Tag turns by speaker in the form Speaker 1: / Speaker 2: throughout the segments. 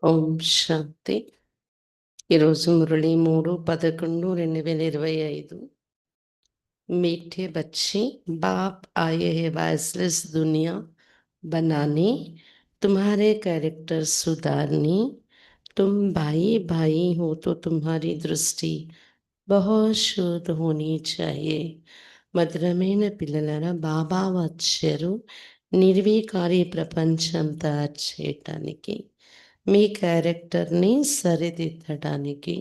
Speaker 1: ఓం శాంతి. ఈరోజు మురళి 3/11/2025. मीठे बच्चे, बाप आए हैं वॉइसलेस दुनिया बनाने, तुम्हारे कैरेक्टर सुधारने। तुम भाई भाई हो तो तुम्हारी दृष्टि बहुत शुद्ध होनी चाहिए. మధురమైన పిల్లలారా, బాబా వచ్చారు నిర్వీకారి ప్రపంచం తయారు చేయటానికి, మీ క్యారెక్టర్ని సరిదిద్దడానికి.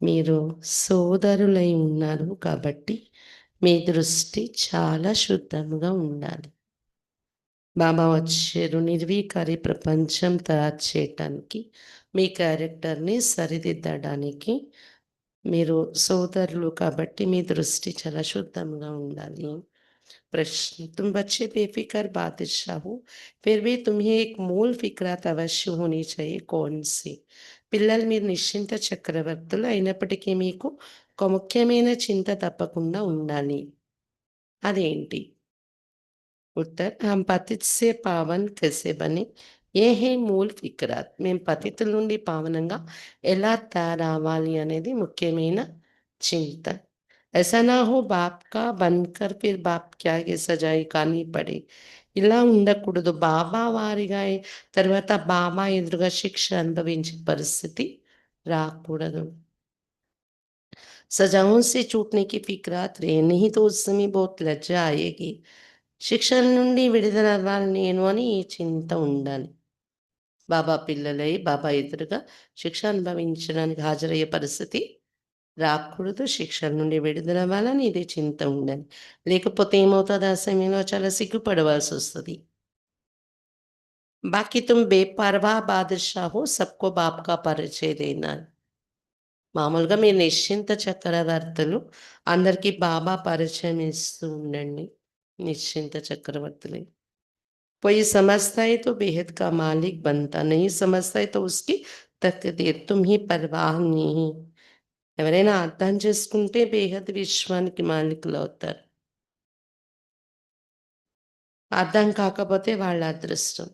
Speaker 1: మీరు సోదరులై ఉన్నారు కాబట్టి మీ దృష్టి చాలా శుద్ధంగా ఉండాలి. బాబా వచ్చారు నిర్వీకారి ప్రపంచం తయారు చేయటానికి, మీ క్యారెక్టర్ని సరిదిద్దడానికి. మీరు సోదరులు కాబట్టి మీ దృష్టి చాలా శుద్ధంగా ఉండాలి. प्रश्न: तुम बच्चे बेफिक्र बादशाह हो, फिर भी तुम्हें एक मूल फिक्रात अवश्य होनी चाहिए. कौन सी? పిల్లలు, మీరు నిశ్చింత చక్రవర్తులు అయినప్పటికీ మీకు ఒక ముఖ్యమైన చింత తప్పకుండా ఉండాలి. అదేంటి? उत्तर: हम पतित से पावन कैसे बने, ఏ హే మూల్ ఫిక్రాత్. మేము పతితుల నుండి పావనంగా ఎలా తయారవ్వాలి అనేది ముఖ్యమైన చింత. ऐसा ना हो बाप का बनकर फिर बाप के आगे सजाई खानी पड़े. ఇలా ఉండకూడదు. బాబా వారిగా తర్వాత బాబా ఎదురుగా శిక్ష అనుభవించే పరిస్థితి రాకూడదు. सजाओं से छूटने की फिक्रात रहे, नहीं तो उस समय बहुत लज्जा आएगी. శిక్షల నుండి విడుదలవ్వాలి నేను అని ఈ చింత ఉండాలి. బాబా పిల్లలై బాబా ఎదురుగా శిక్ష అనుభవించడానికి హాజరయ్యే పరిస్థితి రాకూడదు. శిక్షల నుండి విడుదలవ్వాలని ఇది చింత ఉండాలి. లేకపోతే ఏమవుతుంది, ఆ సమయంలో చాలా సిగ్గుపడవలసి వస్తుంది. బాకీ తుమ్ బేపర్వా బాదుషా హో, సబ్కో బాప్ కా పరిచయ దేనా. మామూలుగా మీరు నిశ్చింత చక్రవర్తులు, అందరికీ బాబా పరిచయం ఇస్తూ ఉండండి. నిశ్చింత చక్రవర్తులే. कोई समझता है तो बेहद का मालिक बनता, नहीं समझता है तो उसकी तकदीर तुम ही परवाह नहीं. ఎవరైనా అర్థం చేసుకుంటే బేహద్ విశ్వానికి మాలికులు అవుతారు. అర్థం కాకపోతే వాళ్ళ అదృష్టం.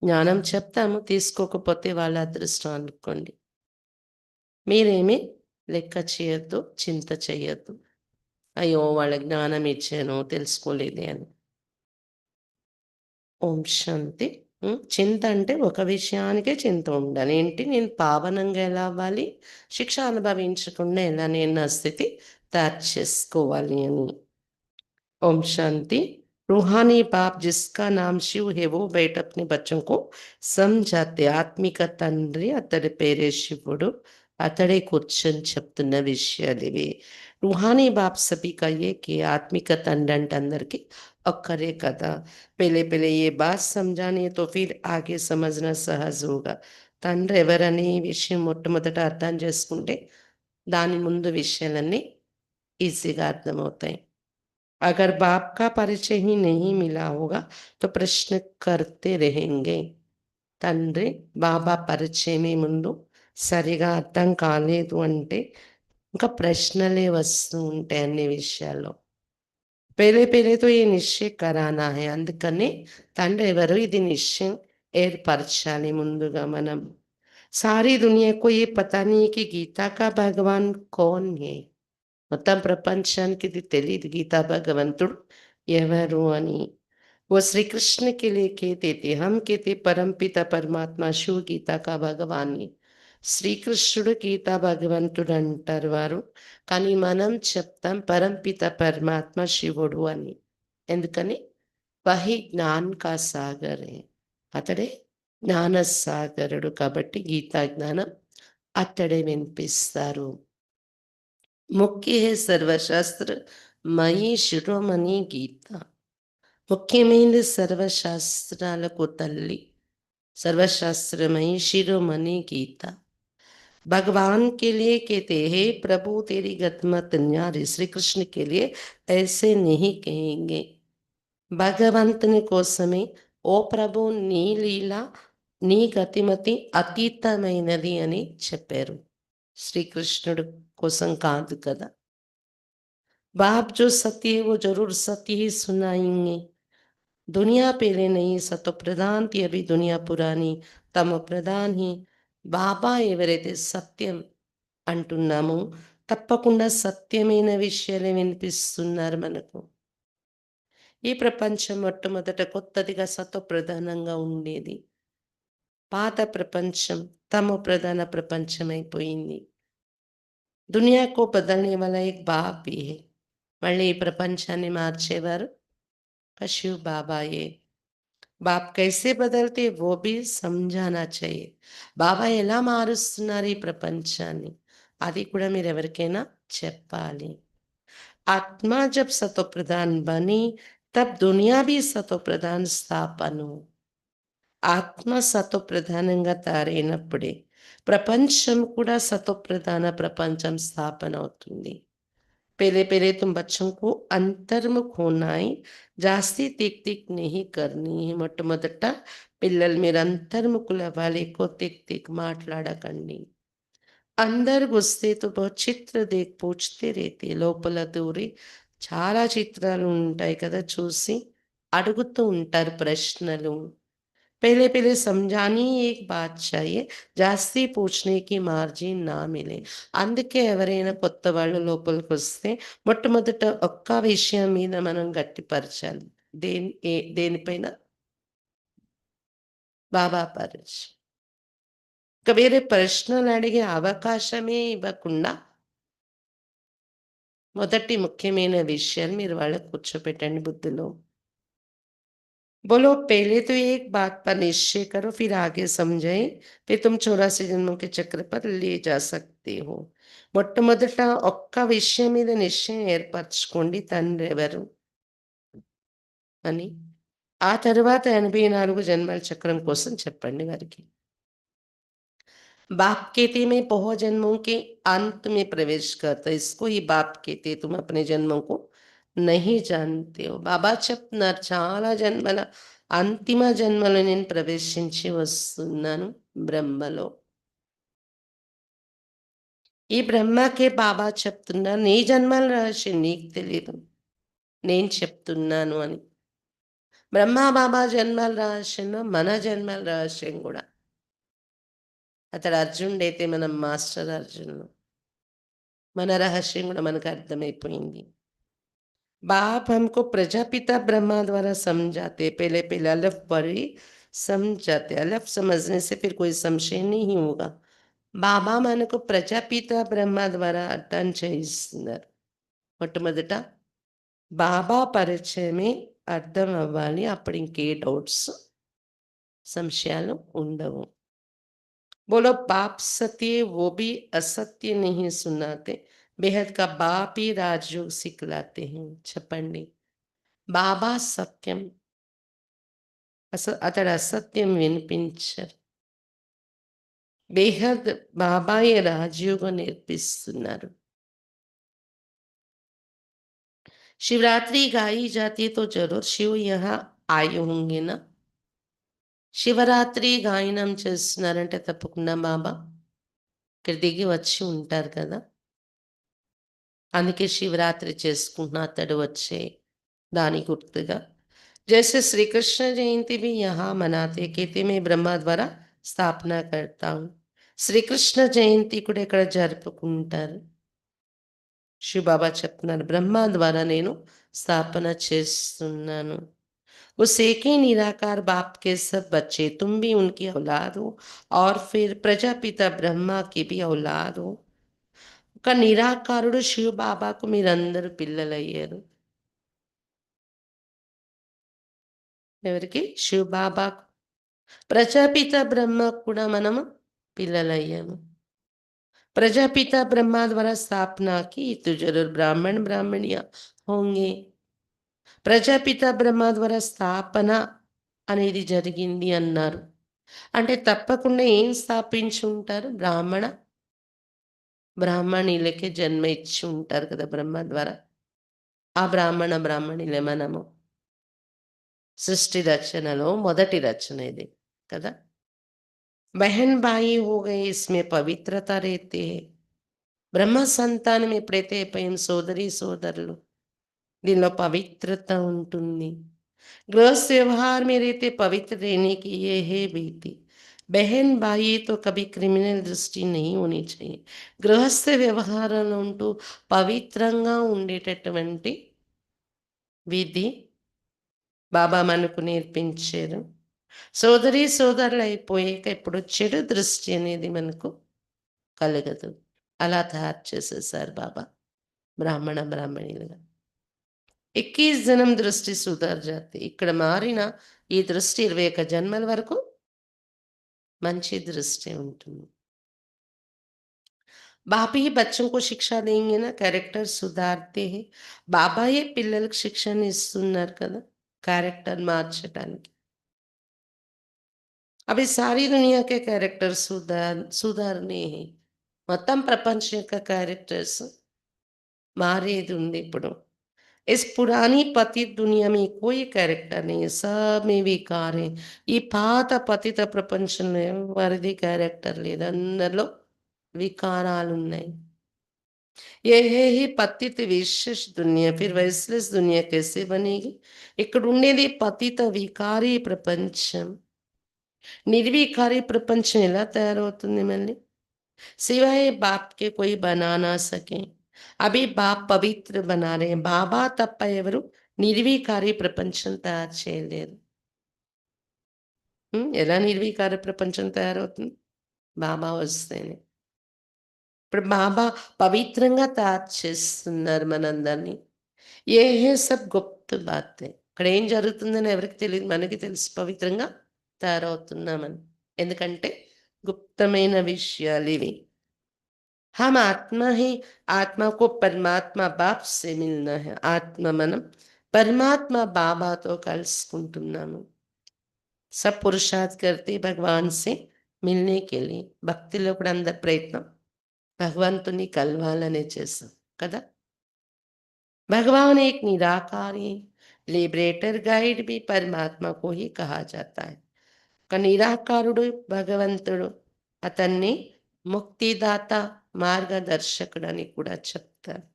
Speaker 1: జ్ఞానం చెప్తాము, తీసుకోకపోతే వాళ్ళ అదృష్టం అనుకోండి. మీరేమీ లెక్క చేయొద్దు, చింత చేయొద్దు. అయ్యో వాళ్ళ జ్ఞానం ఇచ్చాను తెలుసుకోలేదే అని. ఓం శాంతి. చింత అంటే ఒక విషయానికే చింత ఉండాలి. ఏంటి? నేను పావనంగా ఎలా అవ్వాలి, శిక్ష అనుభవించకుండా ఎలా నేను నా స్థితి తయారు చేసుకోవాలి అని. ओम शांति। रूहानी बाप जिसका नाम शिव है वो बैठ अपने बच्चों को समझाते. ఆత్మిక తండ్రి అతడి పేరే శివుడు, అతడే కూర్చొని చెప్తున్న విషయాలు ఇవి. रूहानी बाप सभी का ये कि ఆత్మిక తండ్రి అంటే అందరికీ ఒక్కరే కదా. पहले पहले ये बात समझानी है तो फिर आगे समझना सहज होगा. తండ్రి ఎవరని విషయం మొట్టమొదట అర్థం చేసుకుంటే దాని ముందు విషయాలన్నీ ఈజీగా అర్థమవుతాయి. अगर बाप का परिचय ही नहीं मिला होगा तो प्रश्न करते रहेंगे. తండ్రి బాబా పరిచయమే ముందు సరిగా అర్థం కాలేదు అంటే ఇంకా ప్రశ్నలే వస్తూ ఉంటాయి అన్ని విషయాల్లో. పేరే పేరేతో ఈ నిశ్చయ కరానా హై. అందుకని తండ్రి ఎవరు, ఇది నిశ్చయం ఏర్పరచాలి ముందుగా మనం. సారీ దునియాకు ఏ పతా नहीं कि गीता का भगवान कौन है. మొత్తం ప్రపంచానికి ఇది తెలీదు గీతా భగవంతుడు ఎవరు అని. वो श्री कृष्ण के लिए कहते थे, हम कहते परमपिता परमात्मा शिव गीता का भगवान है. శ్రీకృష్ణుడు గీతా భగవంతుడు అంటారు వారు, కానీ మనం చెప్తాం పరంపిత పరమాత్మ శివుడు అని. ఎందుకని? వహి జ్ఞాన్ కా సాగర్ హై. అతడే జ్ఞాన సాగరుడు కాబట్టి గీతా జ్ఞానం అతడే వినిపిస్తారు. ముఖ్య హే సర్వశాస్త్ర మయి శిరోమణి గీత. ముఖ్యమైనది సర్వశాస్త్రాలకు తల్లి, सर्वशास्त्रमयी शिरोमणि गीता. भगवान के लिए कहते हैं प्रभु तेरी गतमत न्यारी. श्री कृष्ण के लिए ऐसे नहीं कहेंगे. భగవంతుని కోసమే ఓ ప్రభు నీ లీల నీ గతిమతి అతీతమైనది అని చెప్పారు. శ్రీకృష్ణుడు కోసం కాదు కదా. బాప్ జో సత్య है वो जरूर सत्य ही सुनाएंगे. दुनिया पहले नहीं सतो प्रधान थी अभी दुनिया पुरानी తమ ప్రధాని బాబా ఎవరైతే సత్యం అంటున్నామో తప్పకుండా సత్యమైన విషయాలే వినిపిస్తున్నారు మనకు. ఈ ప్రపంచం మొట్టమొదట కొత్తదిగా సత్వ ప్రధానంగా ఉండేది. పాత ప్రపంచం తమో ప్రధాన ప్రపంచమైపోయింది. దునియా కో బదల్నే వాలా ఏక్ బాప్ భీ హై. మళ్ళీ ఈ ప్రపంచాన్ని మార్చేవారు శివ్ బాబాయే. బాప్ కైసే బదల్తే వో భీ సమझाना चाहिए. బాబా ఎలా మారుస్తున్నారు ఈ ప్రపంచాన్ని అది కూడా మీరెవరికైనా చెప్పాలి. आत्मा जब सतो प्रधान बनी तब दुनिया भी सतो प्रधान स्थापन हो. ఆత్మ సతోప్రధానంగా తయారైనప్పుడే ప్రపంచం కూడా సతోప్రధాన ప్రపంచం స్థాపన అవుతుంది. पहले पहले तुम बच्चों को अंतर्मुख होना है, జాస్తి తిక్ తిక్ नहीं करनी है. మొట్టమొదట పిల్లలు మీరు అంతర్ముఖులు అవ్వాలి, ఎక్కువ తిక్ తిక్ మాట్లాడకండి. అందరు గుస్తే తో బహుత్ చిత్ర దేక్ పూछते रहते లోపల దూరి చాలా చిత్రాలు ఉంటాయి కదా, చూసి అడుగుతూ ఉంటారు ప్రశ్నలు. पहले पहले समझानी एक बात चाहिए, జాస్తి పూछనేకి మార్జిన్ నా మిలే. అందుకే ఎవరైనా కొత్త వాళ్ళు లోపలికొస్తే మొట్టమొదట ఒక్క విషయం మీద మనం గట్టిపరచాలి. దేనిపైన? బాబా పరిచయం. ఇక వేరే ప్రశ్నలు అడిగే అవకాశమే ఇవ్వకుండా మొదటి ముఖ్యమైన విషయాలు మీరు వాళ్ళకి కూర్చోపెట్టండి బుద్ధిలో. बोलो पहले तो एक बात पर निश्चय करो फिर आगे समझाएं, फिर तुम 84 जन्मों के चक्र पर ले जा सकते हो. మొట్టమొదట ఒక్క విషయం మీద నిశ్చయం ఏర్పరచుకోండి తండ్రెవరు అని. ఆ తర్వాత 84 జన్మల చక్రం కోసం చెప్పండి వారికి. बाप कहते मैं बहुत जन्मों के अंत में प्रवेश करता, इसको ही बाप कहते तुम अपने जन्मों को नहीं जानते हो. బాబా చెప్తున్నారు చాలా జన్మల అంతిమ జన్మలో నేను ప్రవేశించి వస్తున్నాను బ్రహ్మలో. ఈ బ్రహ్మకే బాబా చెప్తున్నారు నీ జన్మల రహస్యం నీకు తెలియదు, నేను చెప్తున్నాను అని. బ్రహ్మ బాబా జన్మల రహస్యంలో మన జన్మల రహస్యం కూడా. అతడు అర్జునుడైతే మనం మాస్టర్ అర్జునుడు. మన రహస్యం కూడా మనకు అర్థమైపోయింది. बाप हमको प्रजापिता ब्रह्मा द्वारा समझाते, पहले पहले अलफ पढ़ी समझाते, अलफ समझने से फिर कोई संशय नहीं होगा. బాబా మనకు ప్రజాపిత బ్రహ్మ ద్వారా అర్థం చేయిస్తున్నారు. మొట్టమొదట బాబా పరిచయమే అర్థం అవ్వాలి, అప్పుడు ఇంకే డౌట్స్ సంశయాలు ఉండవు. बोलो बाप सत्य वो भी असत्य नहीं सुनाते, బేహద్ కా బాప్ ही రాజయోగ సిఖలాతే हैं. చెప్పండి. బాబా సత్యం, అతడు అసత్యం వినిపించరు. బేహద్ బాబాయే రాజయోగం నేర్పిస్తున్నారు. शिवरात्रि गाई जाती है तो जरूर शिव यहाँ आए होंगे ना. శివరాత్రి గాయనం చేస్తున్నారంటే తప్పకుండా బాబా ఇక్కడ దిగి వచ్చి ఉంటారు కదా. అందుకే శివరాత్రి చేసుకుంటున్నా అతడు వచ్చే దాని గుర్తుగా. जैसे श्री कृष्ण जयंती भी यहाँ मनाते, कहते मैं ब्रह्मा द्वारा స్థాపన करता हूँ. శ్రీకృష్ణ జయంతి కూడా ఇక్కడ జరుపుకుంటారు. శివబాబా చెప్తున్నారు బ్రహ్మ ద్వారా నేను స్థాపన చేస్తున్నాను. उस एक ही निराकार बाप के सब बच्चे तुम भी उनकी औलाद हो और फिर प्रजापिता ब्रह्मा की भी औलाद हो. ఒక నిరాకారుడు శివ బాబాకు మీరందరూ పిల్లలయ్యారు. ఎవరికి? శివ బాబాకు. ప్రజాపిత బ్రహ్మ కూడా మనము పిల్లలయ్యాము. ప్రజాపిత బ్రహ్మ ద్వారా స్థాపనకి तो जरूर ब्राह्मण ब्राह्मणियां होंगे. ప్రజాపిత బ్రహ్మ ద్వారా స్థాపన అనేది జరిగింది అన్నారు. అంటే తప్పకుండా ఏం స్థాపించి ఉంటారు? బ్రాహ్మణులకే జన్మ ఇచ్చి ఉంటారు కదా బ్రహ్మ ద్వారా. ఆ బ్రాహ్మణులే మనము. సృష్టి రచనలో మొదటి రచన ఇది కదా. బహన్ భాయి హో గయే ఇస్మే పవిత్రత రేతే. బ్రహ్మ సంతానం ఎప్పుడైతే అయిపోయాం సోదరి సోదరులు, దీనిలో పవిత్రత ఉంటుంది. गृहस्थ व्यवहार में रहते पवित्र रहने की ये है विधि। बहन भाई तो कभी क्रिमिनल दृष्टि नहीं होनी चाहिए। గృహస్థ వ్యవహారాలు ఉంటూ పవిత్రంగా ఉండేటటువంటి విధి బాబా మనకు నేర్పించారు. సోదరీ సోదరులైపోయాక ఇప్పుడు చెడు దృష్టి అనేది మనకు కలగదు. అలా తయారు చేసేసారు బాబా బ్రాహ్మణ బ్రాహ్మణులుగా. 21 జన్మ దృష్టి సుధర్ జాతి. ఇక్కడ మారిన ఈ దృష్టి 21 జన్మల వరకు మంచి దృష్టి ఉంటుంది. బాబా ही बच्चों को शिक्षा देंगे ना, कैरेक्टर सुधारते हैं. బాబాయే పిల్లలకు శిక్షణ ఇస్తున్నారు కదా క్యారెక్టర్ మార్చడానికి. అవి సారీ దునియా के कैरेक्टर सुधारने हैं. మొత్తం ప్రపంచం యొక్క క్యారెక్టర్స్ మారేది ఉంది ఇప్పుడు. इस पुरानी पतित दुनिया में कोई कैरेक्टर नहीं है, सब में विकार है. ఈ పాత పతిత ప్రపంచంలో ఎవరిది క్యారెక్టర్ లేదు, అందరిలో వికారాలున్నాయి. ये है ही పతిత విశేష దునియా, फिर वैसलेस दुनिया कैसे बनेगी? ఇక్కడ ఉండేది పతిత వికారీ ప్రపంచం. నిర్వికారీ ప్రపంచం ఎలా తయారవుతుంది మళ్ళీ? सिवाय बाप के कोई बना ना सके. अभी बाप पवित्र बना रहे हैं. బాబా తప్ప ఎవరు నిర్వీకారి ప్రపంచం తయారు చేయలేరు. ఎలా నిర్వీకార ప్రపంచం తయారవుతుంది? బాబా వస్తేనే. ఇప్పుడు బాబా పవిత్రంగా తయారు చేస్తున్నారు మనందరినీ. ఏ హే సబ్ గుప్త బాతే. ఇక్కడ ఏం జరుగుతుందని ఎవరికి తెలియదు, మనకి తెలుసు పవిత్రంగా తయారవుతున్నామని. ఎందుకంటే గుప్తమైన విషయాలు ఇవి. हम आत्मा ही, आत्मा को परमात्मा बाप से मिलना है. ఆత్మ మనం పరమాత్మ బాబాతో కలుసుకుంటున్నాము. सब पुरुषार्थ करते भगवान से मिलने के लिए. భక్తిలో కూడా అందరి ప్రయత్నం భగవంతుని కలవాలనే చేస్తాం కదా. भगवान एक निराकारी लिबरेटर गाइड भी परमात्मा को ही कहा जाता है. ఒక నిరాకారుడు భగవంతుడు, అతన్ని ముక్తిదాత మార్గదర్శకుడు అని కూడా చెప్తారు.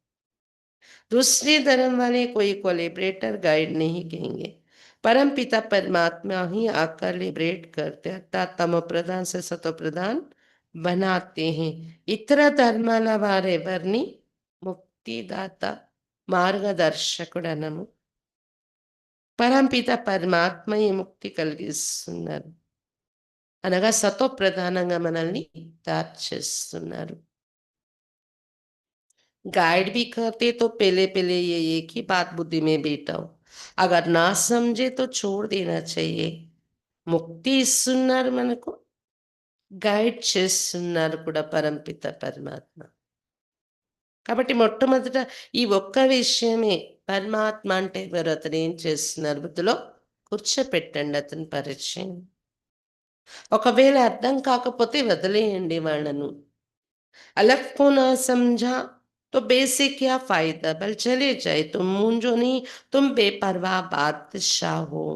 Speaker 1: दूसरे धर्म वाले कोई को लिबरेटर गाइड नहीं कहेंगे. परम पिता परमात्मा ही आकर लिबरेट करते अर्थात तमो प्रधान से सतो प्रधान बनाते हैं. ఇతర ధర్మాల వారెవరిని ముక్తిదాత మార్గదర్శకుడు అనము. పరంపిత పరమాత్మయే ముక్తి కలిగిస్తున్నారు. అనగా సతో ప్రధానంగా మనల్ని తయారు చేస్తున్నారు. गाइड भी करते तो पहले पहले ये एक ही बात बुद्धि में बैठा हो, अगर ना समझे तो छोड़ देना चाहिए. ముక్తి ఇస్తున్నారు మనకు, గైడ్ చేస్తున్నారు కూడా పరంపిత పరమాత్మ. కాబట్టి మొట్టమొదట ఈ ఒక్క విషయమే, పరమాత్మ అంటే ఎవరు, అతను ఏం చేస్తున్నారు బుద్ధిలో కూర్చోపెట్టండి అతని పరిచయం. ఒకవేళ అర్థం కాకపోతే వదిలేయండి వాళ్ళను. अलग को ना समझा तो बेसिक क्या फायदा, बल चले जाए. तुम मूंझो नहीं, तुम बेपरवाह बादशाह हो.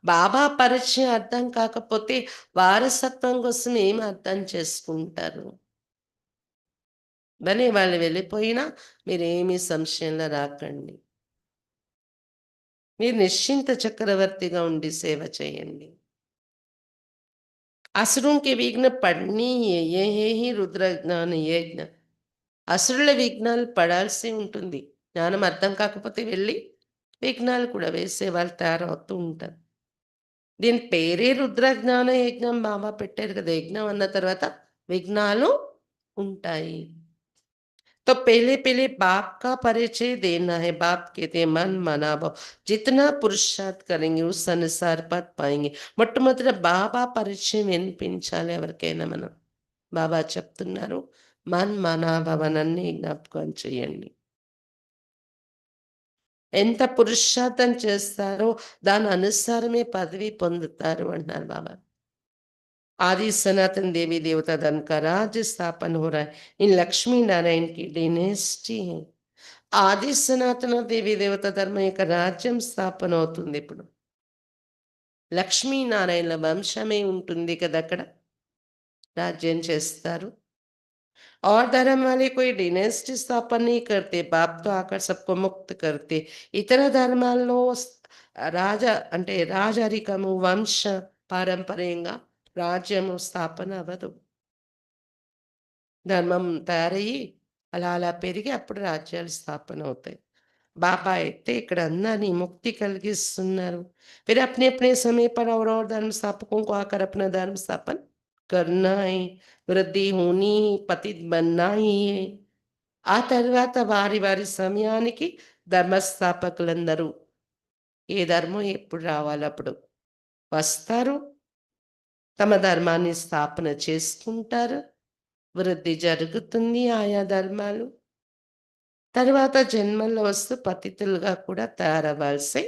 Speaker 1: బాబా పరిచయం అర్థం కాకపోతే వారసత్వం కోసం ఏం అర్థం చేసుకుంటారు? భలే వాళ్ళు వెళ్ళిపోయినా మీరేమీ సంశయంలో రాకండి. మీరు నిశ్చింత చక్రవర్తిగా ఉండి సేవ చేయండి. असुरों के विघ्न पड़नी है, ये है ही रुद्र ज्ञान यज्ञ. అసురుల విఘ్నాలు పడాల్సి ఉంటుంది. జ్ఞానం అర్థం కాకపోతే వెళ్ళి విఘ్నాలు కూడా వేసే వాళ్ళు తయారవుతూ ఉంటారు. దీని పేరే రుద్ర జ్ఞాన యజ్ఞం బాబా పెట్టారు కదా. యజ్ఞం అన్న తర్వాత విఘ్నాలు ఉంటాయి. तो पहले पहले बाप का परिचय देना है. बाप कहते हैं मन मना भाव, जितना पुरुषार्थ करेंगे उस अनुसार पद पाएंगे. మొట్టమొదట బాబా పరిచయం వినిపించాలి ఎవరికైనా మనం. బాబా చెప్తున్నారు మన్ మనాభవనన్ని జ్ఞాపకం చేయండి. ఎంత పురుషార్థం చేస్తారో దాని అనుసారమే పదవి పొందుతారు అంటున్నారు బాబా. आदि सनातन देवी देवता धन का राज्य स्थापन हो रहा है. इन लक्ष्मी नारायण की डिनेस्टी है. ఆది సనాతన దేవి దేవత ధర్మం యొక్క రాజ్యం స్థాపన అవుతుంది. ఇప్పుడు లక్ష్మీనారాయణ వంశమే ఉంటుంది కదా అక్కడ, రాజ్యం చేస్తారు. और धर्म वाले कोई डिनेस्टी स्थापन नहीं करते, बाप तो आकर सबको मुक्त करते. ఇతర ధర్మాల్లో అంటే రాజరికము, వంశ పారంపర్యంగా రాజ్యము స్థాపన అవ్వదు. ధర్మం తయారయ్యి అలా అలా పెరిగి అప్పుడు రాజ్యాలు స్థాపన అవుతాయి. बाबा అయితే ఇక్కడ అందరిని ముక్తి కలిగిస్తున్నారు. फिर अपने-अपने समय पर और धर्म स्थापकों को आकर अपना धर्म स्थापन करना है. వృద్ధి होनी ही, पतित बनना ही है. ఆ తర్వాత వారి వారి సమయానికి ధర్మస్థాపకులందరూ ఏ ధర్మం ఎప్పుడు రావాలో అప్పుడు వస్తారు. తమ ధర్మాన్ని స్థాపన చేసుకుంటారు. వృద్ధి జరుగుతుంది ఆయా ధర్మాలు. తరువాత జన్మల్లో వస్తూ పతితులుగా కూడా తయారవ్వాల్సి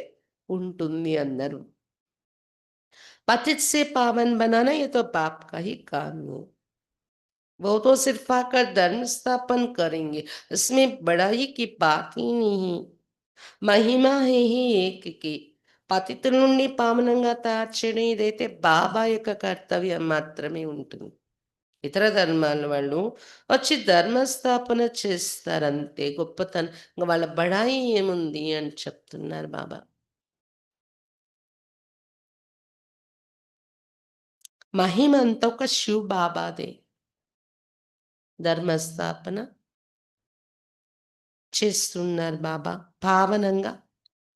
Speaker 1: ఉంటుంది అన్నారు. पतित से पावन बनाना ये तो बाप का ही काम है। वो तो सिर्फ आकर धर्म स्थापन करेंगे, इसमें बड़ाई की बात ही नहीं। మహిమ హి ఏకకి. పతితుల నుండి పావనంగా తయారు చేయడం ఇదైతే బాబా యొక్క కర్తవ్యం మాత్రమే ఉంటుంది. ఇతర ధర్మాల వాళ్ళు వచ్చి ధర్మస్థాపన చేస్తారంతే. గొప్పతనం ఇంక వాళ్ళ బడాయి ఏముంది అని చెప్తున్నారు బాబా. మహిమ అంతా ఒక శివ్ బాబాదే. ధర్మస్థాపన చేస్తున్నారు బాబా. పావనంగా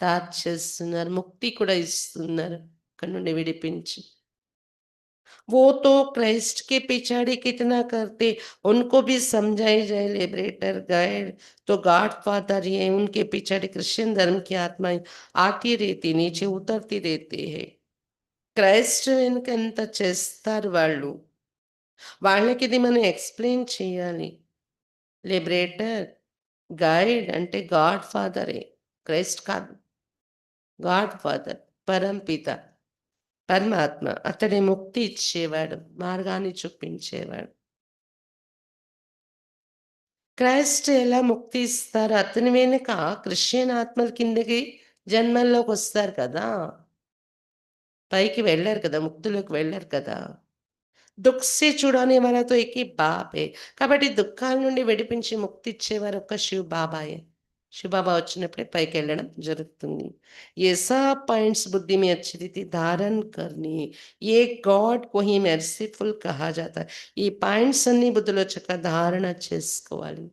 Speaker 1: తయారు చేస్తున్నారు. ముక్తి కూడా ఇస్తున్నారు. అక్కడి నుండి విడిపించి. वो तो क्राइस्ट के पिछाड़ी कितना करते, उनको भी समझाई जाए लिबरेटर गाइड तो गॉड फादर ये उनके पिछाड़ी क्रिश्चियन धर्म की आत्माएं आती रहती नीचे उतरती रहती है. క్రైస్ట్ వెనుక ఎంత చేస్తారు వాళ్ళు. వాళ్ళకి ఇది మనం ఎక్స్‌ప్లెయిన్ చేయాలి. లిబరేటర్, గైడ్ అంటే గాడ్ ఫాదరే. క్రైస్ట్ కాదు. గాడ్ ఫాదర్, పరంపిత. పరమాత్మ. అతడే ముక్తి ఇచ్చేవాడు. మార్గాన్ని చూపించేవాడు. క్రైస్ట్ ఎలా ముక్తి ఇస్తారు? అతని వెనుక క్రిస్టియన్ ఆత్మల కిందకి జన్మల్లోకొస్తారు కదా! పైకి వెళ్లారు కదా! ముక్తిలోకి వెళ్లారు కదా! దుఃఖ్ సే చుడానే వాలా తో ఏక్ హీ బాప్ హై. కాబట్టి దుఃఖాల నుండి విడిపించి ముక్తి ఇచ్చేవారు ఒక్క శివ్ బాబాయే. శివ్ బాబా వచ్చినప్పుడే పైకెళ్ళడం జరుగుతుంది. ये सब पॉइंट्स बुद्धि में अच्छी रीति धारण करनी. ये గాడ్ को ही మెర్సిఫుల్ కహా జాతా है. ఈ పాయింట్స్ అన్నీ బుద్ధిలో చక్కగా ధారణ చేసుకోవాలి.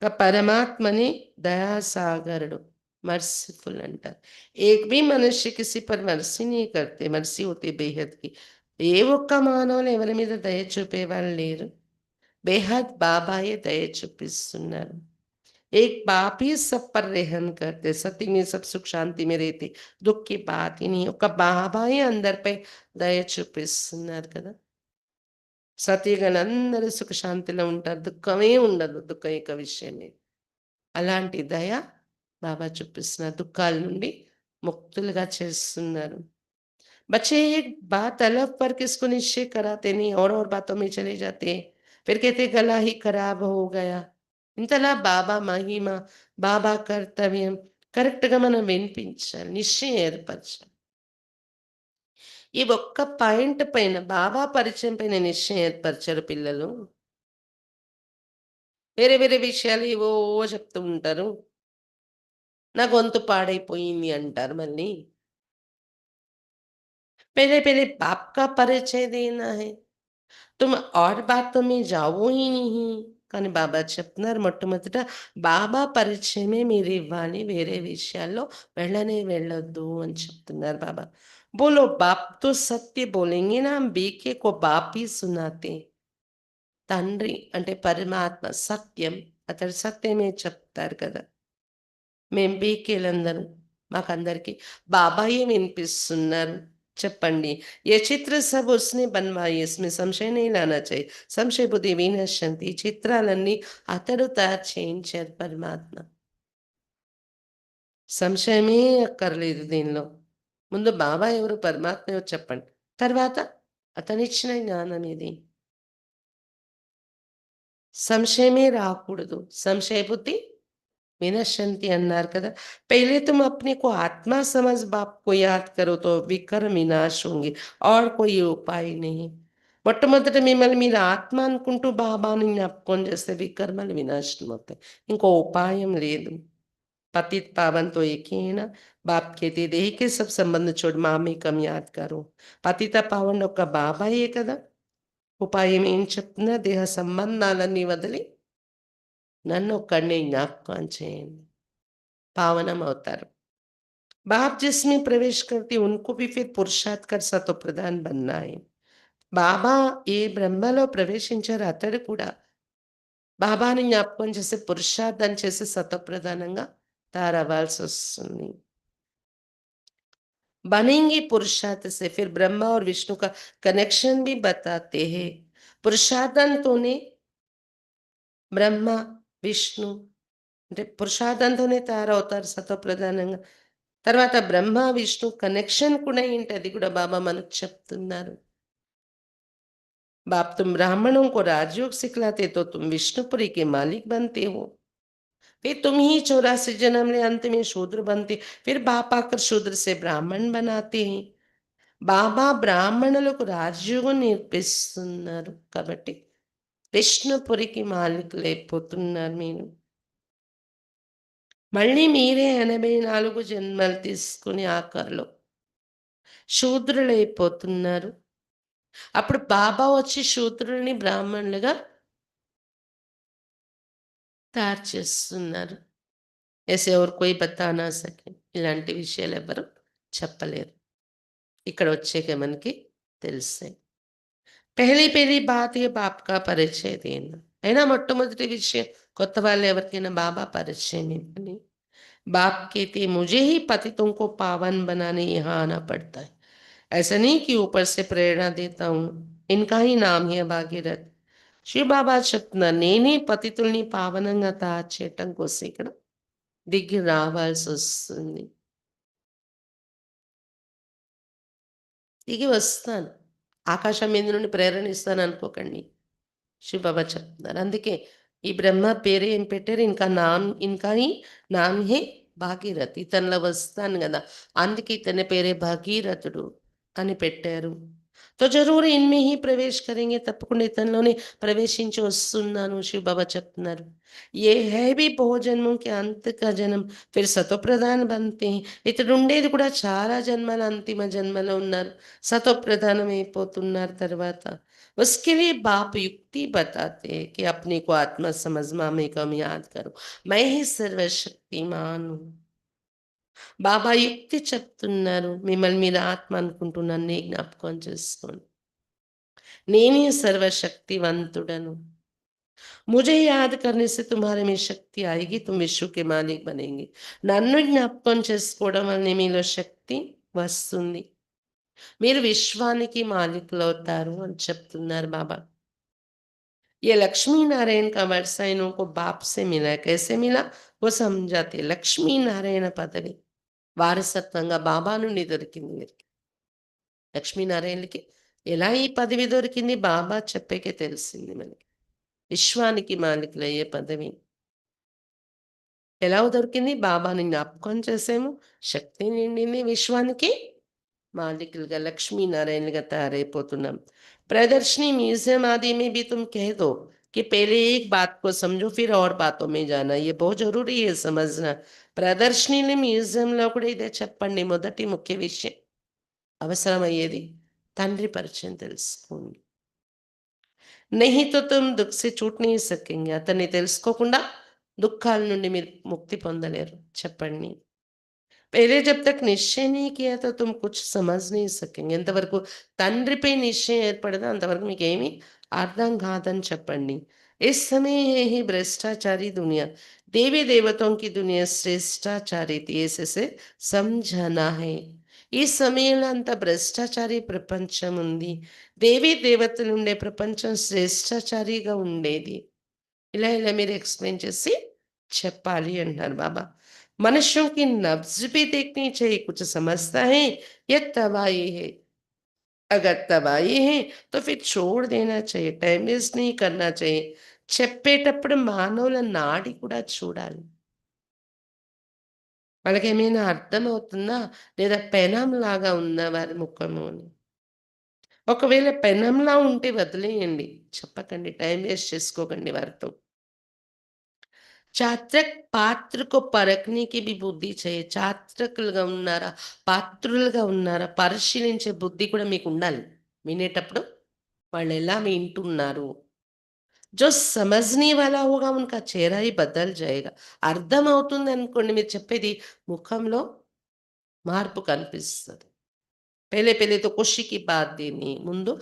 Speaker 1: ఇక పరమాత్మని దయాసాగరుడు. मर्सीफुल అంటారు. एक भी मनुष्य किसी पर मर्सी नहीं करते. मर्सी होती बेहद की. ఏ ఒక్క మానవులు ఎవరి మీద దయ చూపేవాళ్ళు లేరు. బేహద్ బాబాయే దయ చూపిస్తున్నారు. एक बाप ही सब पर रहम करते, सती में सब सुख शांति में रहते, దుఃఖ की बात ही नहीं. ఒక బాబాయే అందరిపై దయ చూపిస్తున్నారు కదా! సతీగణందరూ సుఖశాంతిలో ఉంటారు. దుఃఖమే ఉండదు. దుఃఖం యొక్క విషయమే. అలాంటి దయ బాబా చూపిస్తున్నారు. దుఃఖాల నుండి ముక్తులుగా చేస్తున్నారు. बच्चे एक बात अलग पर किसको निश्चय कराते नहीं और बातों में चले जाते हैं. फिर कहते गला ही खराब हो गया. ఇంతలా బాబా మహిమ, బాబా కర్తవ్యం కరెక్ట్‌గా మనం వినిపించాలి. నిశ్చయం ఏర్పరచాలి. ఈ ఒక్క పాయింట్ పైన బాబా పరిచయం పైన నిశ్చయం ఏర్పరచరు పిల్లలు. వేరే వేరే విషయాలు ఏవో చెప్తూ ఉంటారు. నా గొంతు పాడైపోయింది అంటారు మళ్ళీ. पहले-पहले बाप का परिचय देना है. तुम और बातों में जाओ ही नहीं. కానీ బాబా చెప్తున్నారు మొట్టమొదట బాబా పరిచయమే మీరివ్వాలి. వేరే విషయాల్లో వెళ్ళనే వెళ్ళొద్దు అని చెప్తున్నారు బాబా. बोलो बाप तो सत्य बोलेंगे ना हम बीके को बाप ही सुनाते. తండ్రి అంటే పరమాత్మ సత్యం. అతడు సత్యమే చెప్తారు కదా! మేము బీకేలందరం మాకందరికి బాబాయే వినిపిస్తున్నారు. చెప్పండి. ये चित्र सब उसने बनवाए इसमें संशय नहीं लाना चाहिए. సంశయ బుద్ధి వినశ్యంతి. ఈ చిత్రాలన్నీ అతడు తయారు చేయించారు పరమాత్మ. సంశయమే అక్కర్లేదు దీనిలో. ముందు బాబా ఎవరు? పరమాత్మ ఎవరు చెప్పండి. తర్వాత అతనిచ్చిన జ్ఞానం ఇది. సంశయమే రాకూడదు. సంశయ బుద్ధి विनश्यन्ति అన్నారు కదా! पहले तुम अपने को आत्मा समझ बाप को याद करो तो विकर्म विनाश होंगे और कोई उपाय नहीं. మొట్టమొదట మిమ్మల్ని మీరు ఆత్మ అనుకుంటూ బాబాని జ్ఞాపకం చేస్తే వికర్మలు వినాశనం అవుతాయి. ఇంకో ఉపాయం లేదు. पतित पावन तो एक ही है ना। बाप कहते देह के सब संबंध छोड़ మామేకం యాద్ కరో. పతిత పావనుడు ఒక బాబాయే కదా! ఉపాయం ఏం చెప్తున్నా దేహ సంబంధాలన్నీ వదిలి నన్నొక్కడినే జ్ఞాపకం చేయండి. పావనమవుతారు. बाप जिसमें प्रवेश करते उनको भी फिर पुरुषार्थ कर సతోప్రధాన్ बनना है. బాబా ఏ బ్రహ్మలో ప్రవేశించారో అతడు కూడా బాబాని జ్ఞాపకం చేసి పురుషార్థం చేసి సతోప్రధానంగా తయారవ్వాల్సొస్తుంది. बनेंगे पुरुषार्थ से फिर ब्रह्मा और विष्णु का कनेक्शन भी बताते हैं. పురుషార్థంతోనే బ్రహ్మ, విష్ణు అంటే పురుషార్థంతోనే తయారవుతారు సతోప్రధానంగా. తర్వాత బ్రహ్మ, విష్ణు కనెక్షన్ కూడా ఏంటి అది కూడా బాబా మనకు చెప్తున్నారు. बाप तुम ब्राह्मणों को राजयोग सिखलाते तो तुम विष्णुपुरी के मालिक बनते हो. फिर तुम ही 84 जन्म ले अंत में शूद्र बनते. फिर बाप आकर शूद्र से ब्राह्मण बनाते हैं. బాబా బ్రాహ్మణులకు రాజయోగం నేర్పిస్తున్నారు. కాబట్టి విష్ణుపురికి మాలికులైపోతున్నారు మీరు. మళ్ళీ మీరే 84 జన్మలు తీసుకుని ఆఖరిలో శూద్రులైపోతున్నారు. అప్పుడు బాబా వచ్చి శూద్రుల్ని బ్రాహ్మణులుగా తయారు చేస్తున్నారు. ऐसे और कोई बता ना सके. ఇలాంటి విషయాలు ఎవరు చెప్పలేరు. ఇక్కడ వచ్చాక మనకి తెలిసాయి. పెహ్లీ పెహ్లీ బాత్ యే బాప్ కా పరిచయ దేనా. అయినా మొట్టమొదటి విషయం కొత్త వాళ్ళు ఎవరికైనా బాబా పరిచయం ఇవ్వాలి. बाप कहते मुझे ही पतितों को पावन बनाने यहाँ आना पड़ता है. ऐसा नहीं कि ऊपर से प्रेरणा देता हूँ. इनका ही नाम है भागीरथ. శివబాబా చెప్తున్నారు నేనే పతితుల్ని పావనంగా తయారు చేయటం కోసం ఇక్కడ దిగి రావాల్సి వస్తుంది. దిగి వస్తాను. ఆకాశం మీద నుండి ప్రేరణ ఇస్తాను అనుకోకండి. శివబాబా చెప్తున్నారు. అందుకే ఈ బ్రహ్మ పేరు ఏం పెట్టారు ఇన్కా హీ నామ్ హే భాగీరథ్. ఇతనిలో వస్తాను కదా అందుకే ఇతని పేరే భగీరథుడు అని పెట్టారు. तो ज़रूर इनमें ही प्रवेश करेंगे తప్పకుండా ఇతనిలోనే ప్రవేశించి వస్తున్నాను శివబాబా చెప్తున్నారు. ये है भी बहुजन्मों के अंत का जन्म फिर సతోప్రధాన్ बनते हैं. ఇతడు ఉండేది కూడా చాలా జన్మల అంతిమ జన్మలో ఉన్నారు. సతోప్రధానం అయిపోతున్నారు తర్వాత. उसके लिए बाप युक्ति बताते हैं कि अपने को आत्मा समझ मामेकम याद करो. मैं ही सर्वशक्तिमान हूँ. బాబా యుక్తి చెప్తున్నారు. మిమ్మల్ని మీరు ఆత్మ అనుకుంటూ నన్నే జ్ఞాపకం చేసుకోండి. నేనే సర్వశక్తివంతుడను. मुझे याद करने से तुम्हारे में शक्ति आएगी. तुम विश्व के मालिक बनेंगे. నన్ను జ్ఞాపకం చేసుకోవడం వల్లనే మీలో శక్తి వస్తుంది. మీరు విశ్వానికి మాలికులవుతారు అని చెప్తున్నారు బాబా. ये लक्ष्मी नारायण का वर्षा इनको बाप से मिला. कैसे मिला वो समझाते. లక్ష్మీ నారాయణ పదవి వారసత్వంగా బాబా నుండి దొరికింది వీరికి. లక్ష్మీనారాయణులకి ఎలా ఈ పదవి దొరికింది బాబా చెప్పాకే తెలిసింది మనకి. విశ్వానికి మాలికులయ్యే పదవి ఎలా దొరికింది? బాబాని జ్ఞాపకం చేసాము. శక్తి నిండింది. విశ్వానికి मालिकलगा लक्ष्मी नारायणगा तैयारैपोतुन्नाम. प्रदर्शनी म्यूजियम आदि में भी तुम कह दो कि पहले एक बात को समझो फिर और बातों में जाना. ये बहुत जरूरी है समझना. ప్రదర్శనీలు మ్యూజియంలో కూడా ఇదే చెప్పండి. మొదటి ముఖ్య విషయం అవసరమయ్యేది తండ్రి పరిచయం తెలుసుకోండి. नहीं तो तुम दुख से छूट नहीं सकेंगे. అతన్ని తెలుసుకోకుండా దుఃఖాల నుండి మీరు ముక్తి పొందలేరు. చెప్పండి. पहले जब तक निश्चय नहीं किया तो तुम कुछ समझ नहीं सकेंगे. ఎంతవరకు తండ్రిపై నిశ్చయం ఏర్పడదో అంతవరకు మీకేమీ అర్థం కాదని చెప్పండి. इस समय है ही भ्रष्टाचारी दुनिया. देवी देवताओं की दुनिया श्रेष्ठाचारी थी. ऐसे समझना है. ఈ సమయంలో అంత భ్రష్టాచారి ప్రపంచం ఉంది. దేవీ దేవతలు ఉండే ప్రపంచం శ్రేష్టాచారిగా ఉండేది. ఇలా ఇలా మీరు ఎక్స్‌ప్లెయిన్ చేసి చెప్పాలి అంటున్నారు బాబా. मनुष्यों की नब्ज भी देखनी चाहिए. कुछ समझता है या तबाही है. अगर तबाही है तो फिर छोड़ देना चाहिए. टाइम वेस्ट नहीं करना चाहिए. చెప్పేటప్పుడు మానవుల నాడి కూడా చూడాలి. వాళ్ళకేమైనా అర్థమవుతుందా? లేదా పెనంలాగా ఉందా వారి ముఖము అని. ఒకవేళ పెనంలా ఉంటే వదిలేయండి. చెప్పకండి. టైం వేస్ట్ చేసుకోకండి వారితో. చాత్రక్ పాత్రకు పరఖనే की भी బుద్ధి चाहिए. చాత్రకులుగా ఉన్నారా? పాత్రులుగా ఉన్నారా? పరిశీలించే బుద్ధి కూడా మీకుండాలి. వినేటప్పుడు వాళ్ళెలా వింటున్నారు? जो समझने वाला होगा उनका चेहरा ही बदल जाएगा. అర్థమవుతుందనుకోండి మీరు చెప్పేది ముఖంలో మార్పు కనిపిస్తది. పెళ్ళి పెళ్ళితో ఖుషీకి బాత్ దేని ముందు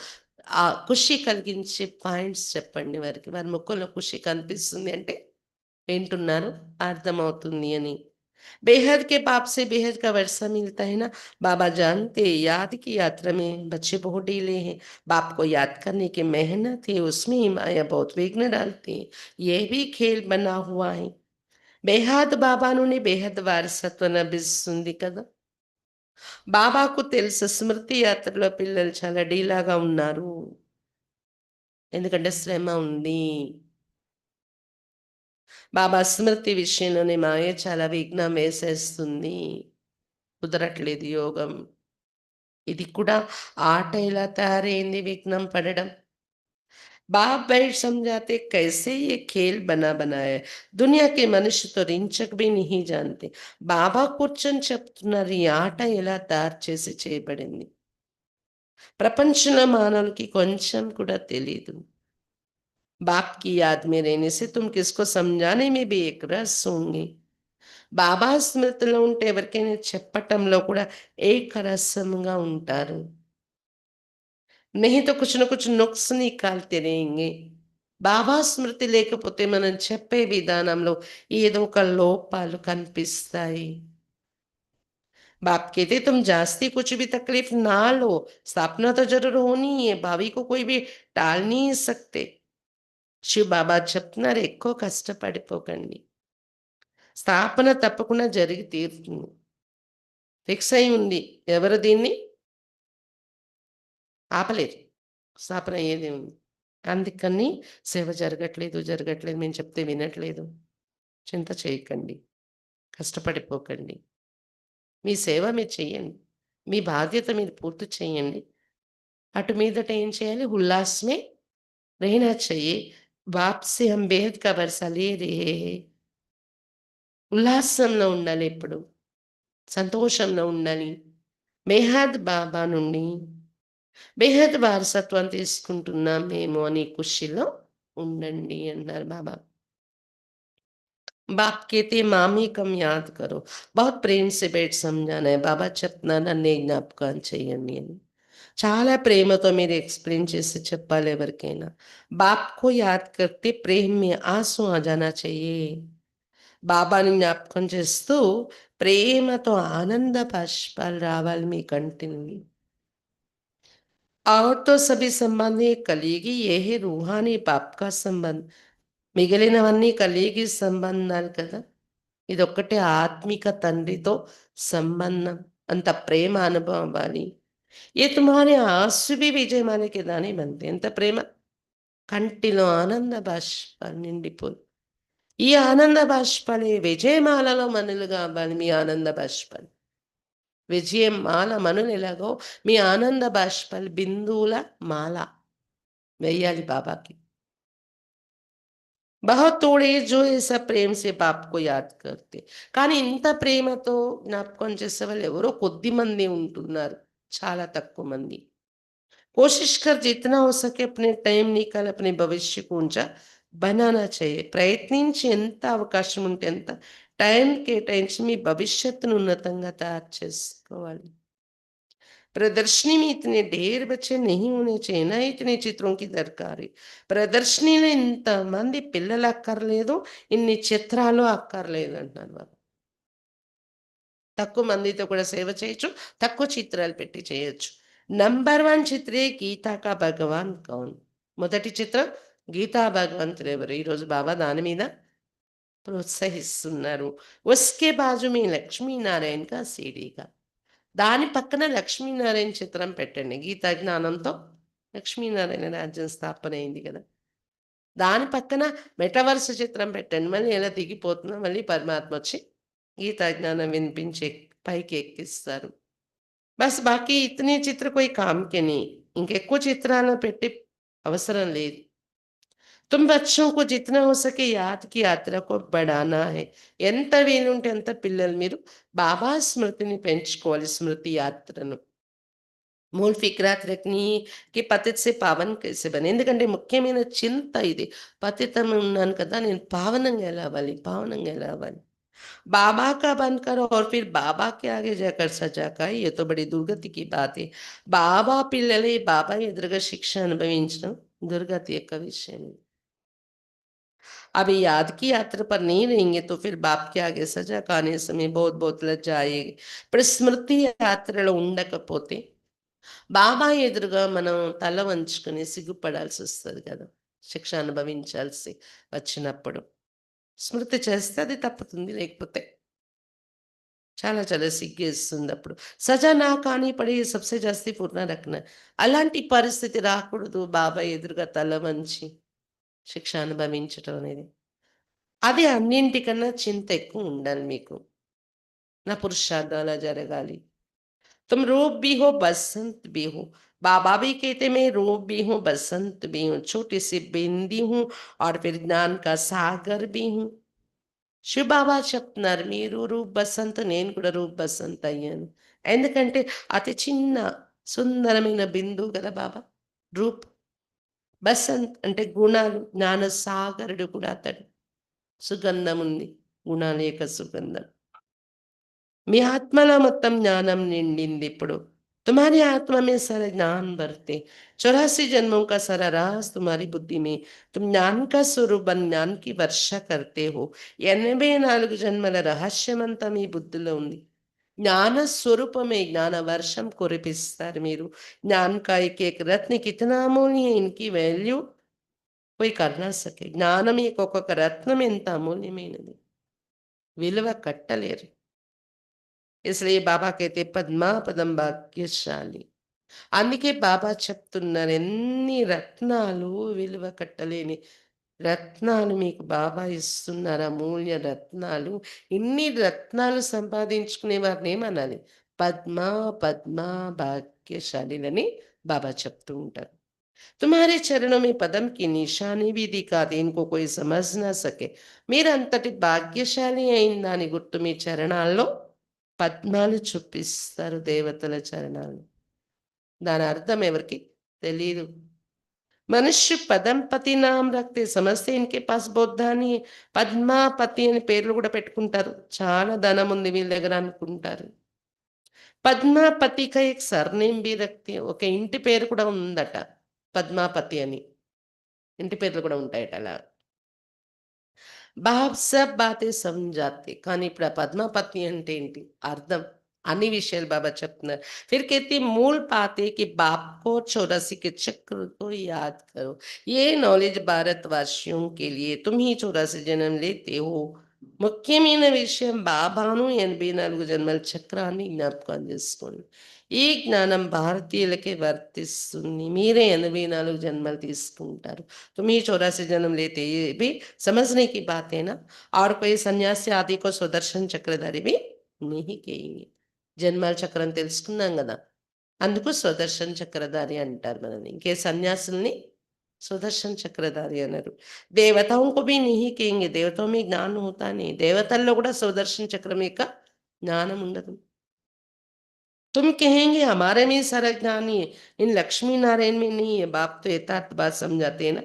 Speaker 1: ఖుషి కలిగించే పాయింట్స్ చెప్పండి వారికి. వారి ముఖంలో ఖుషి కనిపిస్తుంది అంటే వింటున్నారు, అర్థమవుతుంది అని. बेहद के पाप से बेहद का वर्षा मिलता है ना। बाबा जानते हैं, याद की यात्रा में बच्चे बहुत ढीले हैं। बाप को याद करने की मेहनत है, उसमें ही माया बहुत विघ्न डालती है। ये भी खेल बना हुआ है। బేహాద్ బాబా నుండి బేహద్ వారసత్వం లభిస్తుంది కదా! బాబాకు తెలుసు స్మృతి యాత్రలో పిల్లలు చాలా డీలాగా ఉన్నారు. ఎందుకంటే శ్రమ ఉంది. బాబా స్మృతి విషయంలోనే మాయ చాలా విఘ్నం వేసేస్తుంది. కుదరట్లేదు యోగం. ఇది కూడా ఆట ఎలా తయారైంది విఘ్నం పడడం. बाप बैठ समझाते कैसे ये खेल बना बनाया है. दुनिया के मनुष्य तो రించక్ भी नहीं जानते. బాబా కూర్చొని చెప్తున్నారు ఈ ఆట ఎలా తయారు చేసి చేయబడింది. ప్రపంచంలో మానవులకి కొంచెం కూడా తెలీదు. बाप की याद में रहने से तुम किसको समझाने में भी एक रस होंगे. బాబా స్మృతిలో ఉంటే ఎవరికైనా చెప్పటంలో కూడా ఏకరసంగా ఉంటారు. नहीं तो कुछ न कुछ नुक्स निकालते रहेंगे. బాబా స్మృతి లేకపోతే మనం చెప్పే విధానంలో ఏదో ఒక లోపాలు కనిపిస్తాయి. बाप कहते तुम जास्ती कुछ भी तकलीफ ना लो, स्थापना तो जरूर होनी ही है, भावी को कोई भी टाल नहीं सकते. శివ బాబా చెప్తున్నారు ఎక్కువ కష్టపడిపోకండి. స్థాపన తప్పకుండా జరిగి తీరుతుంది. ఫిక్స్ అయి ఉంది. ఎవరు దీన్ని ఆపలేరు. స్థాపన అయ్యేదే ఉంది. అందుకని సేవ జరగట్లేదు, జరగట్లేదు మేము చెప్తే వినట్లేదు. చింత చేయకండి. కష్టపడిపోకండి. మీ సేవ మీరు చెయ్యండి. మీ బాధ్యత మీరు పూర్తి చేయండి. అటు మీదట ఏం చేయాలి? उल्लास में रहना चाहिए. बाप से हम बेहद का वर्षा ले रहे हैं. ఉల్లాసంలో ఉండాలి ఎప్పుడు. సంతోషంలో ఉండాలి. బేహద్ బాబా నుండి బేహద్ వారసత్వం తీసుకుంటున్నాం మేము అని ఖుషీలో ఉండండి అన్నారు బాబా. बाप कहते हैं मामी कम याद करो. बहुत प्रेम से बैठ समझाना है. బాబా చెప్తున్నారు నన్నే జ్ఞాపకం చేయండి అని. చాలా ప్రేమతో మీరు ఎక్స్‌ప్లెయిన్ చేసి చెప్పాలి ఎవరికైనా. बाप को याद करते प्रेम में आंसू आ जाना चाहिए. బాబాని జ్ఞాపకం చేస్తూ ప్రేమతో ఆనంద బాష్పాలు రావాలి మీ కంటి నుండి. और तो सभी संबंध ये कलीगी ये है रूहानी बाप का संबंध. మిగిలినవన్నీ కలిగి సంబంధాలు కదా! ఇదొక్కటే ఆత్మిక తండ్రితో సంబంధం. అంత ప్రేమ అనుభవం అవ్వాలి. ఏ తుమ్హారే ఆँसू भी విజయమాల के दाने बनते. ఎంత ప్రేమ! కంటిలో ఆనంద బాష్పాలు నిండిపోయి. ఈ ఆనంద బాష్పాలే విజయమాలలో మనులుగా అవ్వాలి మీ ఆనంద బాష్పాలు. విజయం మాల మనులు ఎలాగో మీ ఆనంద బాష్పాలు బిందువుల మాల వెయ్యాలి బాబాకి. बहुत थोड़े जो ऐसा ప్రేమ से बाप को याद करते. కానీ ఇంత ప్రేమతో జ్ఞాపకం చేసేవాళ్ళు ఎవరో కొద్ది మంది ఉంటున్నారు. చాలా తక్కువ మంది. कोशिश कर जितना हो सके अपने टाइम निकाल अपने भविष्य को ऊंचा बनाना चाहिए. ప్రయత్నించి ఎంత అవకాశం ఉంటే అంత టైం కేటాయించి మీ భవిష్యత్తును ఉన్నతంగా తయారు చేసుకోవాలి. प्रदर्शनी में इतने ढेर बच्चे नहीं होने चाहिए ना इतने चित्रों की दरकार है. ప్రదర్శనీలో ఇంతమంది పిల్లలు అక్కర్లేదు, ఇన్ని చిత్రాలు అక్కర్లేదు అంటున్నారు వాళ్ళు. తక్కువ మందితో కూడా సేవ చేయొచ్చు, తక్కువ చిత్రాలు పెట్టి చేయొచ్చు. నంబర్ 1 చిత్రే గీతా కా భగవాన్ కౌన్. మొదటి చిత్రం గీతా భగవంతుడు ఎవరు? ఈరోజు బాబా దాని మీద ప్రోత్సహిస్తున్నారు. ఉస్కే బాజు మే లక్ష్మీనారాయణ కా సీడీగా. దాని పక్కన లక్ష్మీనారాయణ చిత్రం పెట్టండి. గీతా జ్ఞానంతో లక్ష్మీనారాయణ రాజ్యం స్థాపన అయింది కదా! దాని పక్కన మెటవర్స్ చిత్రం పెట్టండి. మళ్ళీ ఎలా దిగిపోతుందో మళ్ళీ పరమాత్మ వచ్చి గీతా జ్ఞానం వినిపించి పైకి ఎక్కిస్తారు. బస్ బాకీ ఇతనే చిత్ర కోయి కామ్ కే नहीं. ఇంకెక్కువ చిత్రాలను పెట్టి అవసరం లేదు. तुम बच्चों को जितना हो सके याद की यात्रा को बढ़ाना है. ఎంత వీలుంటే అంత పిల్లలు మీరు బాబా స్మృతిని పెంచుకోవాలి. స్మృతి యాత్రను. మూల్ ఫిక్రాత్ రఖనీ कि पतित से पावन कैसे बने. ఎందుకంటే ముఖ్యమైన చింత ఇది. పతితం ఉన్నాను కదా! నేను పావనంగా ఎలా అవ్వాలి? పావనంగా ఎలా అవ్వాలి? बाबा का बनकर और फिर बाबा के आगे जाकर सजा का ये तो बड़ी दुर्गति की बात है. బాబా పిల్లలై బాబా ఎదురుగా శిక్ష అనుభవించడం దుర్గతి యొక్క విషయం. अब याद की यात्रा पर नहीं रहेंगे तो फिर बाप के आगे सजा का आने समय बहुत-बहुत लज्जा आएगी. ఇప్పుడు స్మృతి యాత్రలో ఉండకపోతే బాబా ఎదురుగా మనం తల వంచుకొని సిగ్గుపడాల్సొస్తది కదా! శిక్ష అనుభవించాల్సి వచ్చినప్పుడు. స్మృతి చేస్తే అది తప్పుతుంది. లేకపోతే చాలా చాలా సిగ్గేస్తుందప్పుడు. సజా నా కానీ పడే సబ్సే జాస్తి పూర్ణ రఖనా. అలాంటి పరిస్థితి రాకూడదు. బాబా ఎదురుగా తల వంచి శిక్ష అనుభవించటం అనేది. అది అన్నింటికన్నా చింత ఎక్కువ ఉండాలి మీకు. నా పురుషార్థం అలా జరగాలి. तुम रूप भी हो बसंत भी हो. बाबा भी कहते मैं रूप भी हूँ बसंत भी हूँ छोटी सी बिंदी हूँ और फिर ज्ञान का सागर भी हूँ. శివబాబా చెప్తున్నారు మీరు రూప్ బసంత్ నేను కూడా రూప్ బసంత్ అయ్యాను. ఎందుకంటే అతి చిన్న సుందరమైన బిందువు కదా బాబా. రూప్ బసంత్ అంటే గుణాలు జ్ఞాన సాగరుడు కూడా అతడు. సుగంధం ఉంది. గుణాల యొక్క సుగంధం. మీ ఆత్మలో మొత్తం జ్ఞానం నిండిందిప్పుడు. तुम्हारी आत्मा में सारा ज्ञान भरते 84 जन्मों का सारा राज तुम्हारी बुद्धि में तुम ज्ञान का स्वरूप बन ज्ञान की वर्षा करते हो. 84 జన్మల రహస్యమంతా మీ బుద్ధిలో ఉంది. జ్ఞాన స్వరూపమే జ్ఞాన వర్షం కురిపిస్తారు మీరు. ज्ञान का एक-एक रत्न कितना अमूल्य है इनकी వాల్యూ कोई कर ना सके. జ్ఞానం యొక్క ఒక్కొక్క రత్నం ఎంత అమూల్యమైనది. విలువ కట్టలేరు. इसलिए बाबा कहते पद्मा पदम భాగ్యశాలి. అందుకే బాబా చెప్తున్నారు ఎన్ని రత్నాలు విలువ కట్టలేని రత్నాలు మీకు బాబా ఇస్తున్నారు. అమూల్య రత్నాలు. ఇన్ని రత్నాలు సంపాదించుకునే వారిని ఏమనాలి? పద్మ పద్మ భాగ్యశాలిలని బాబా చెప్తూ ఉంటారు. तुम्हारे चरणों में पदम की निशानी भी दिखा दे इनको कोई समझ ना सके. మీరంతటి భాగ్యశాలి అయిన దాని గుర్తు మీ చరణాల్లో పద్మాలు చూపిస్తారు దేవతల చరణాలు. దాని అర్థం ఎవరికీ తెలీదు. మనుష్య పదంపతి నామ్ రఖతే సమస్తే ఇన్‌కే పాస్ బహుత్ ధన్ హై. పద్మాపతి అని పేర్లు కూడా పెట్టుకుంటారు. చాలా ధనం ఉంది వీళ్ళ దగ్గర అనుకుంటారు. పద్మాపతి కా ఏక్ సర్‌నేమ్ భీ రఖతే ఒక ఇంటి పేరు కూడా ఉందట. పద్మాపతి అని. ఇంటి పేర్లు కూడా ఉంటాయట అలా. బాబ్ సబ్ బాతే సమझाते. కానీ ఇప్పుడు ఆ పద్మాపతి అంటే ఏంటి? అర్థం. అన్ని విషయాలు బాబా చెప్తున్నారు. फिर कहते मूल पाते कि बाप को 84 के चक्र को याद करो. ये नॉलेज भारतवासियों के लिए तुम ही 84 जन्म लेते हो. ముఖ్యమైన విషయం బాబాను 84 జన్మల చక్రాన్ని జ్ఞాపకం చేసుకోండి. ఈ జ్ఞానం భారతీయులకే వర్తిస్తుంది. మీరే 84 జన్మలు తీసుకుంటారు. तुम ही 84 जन्म लेते ये भी समझने की बात है ना. और कोई सन्यासी आदि को सुदर्शन चक्रधारी भी नहीं कहेंगे. జన్మాల చక్రం తెలుసుకున్నాం గదా! అందుకు సుదర్శన్ చక్రధారి అంటారు మనల్ని. ఇంకే సన్యాసుల్ని సుదర్శన్ చక్రధారి అనరు. దేవతాओं को भी नहीं कहेंगे. దేవతాओं में ज्ञान होता नहीं. దేవతల్లో కూడా సుదర్శన్ చక్రం యొక్క జ్ఞానం ఉండదు. तुम कहेंगे हमारे में सारा ज्ञान ही है, इन लक्ष्मी नारायण में नहीं है. बाप तो यथार्थ बात समझाते हैं ना.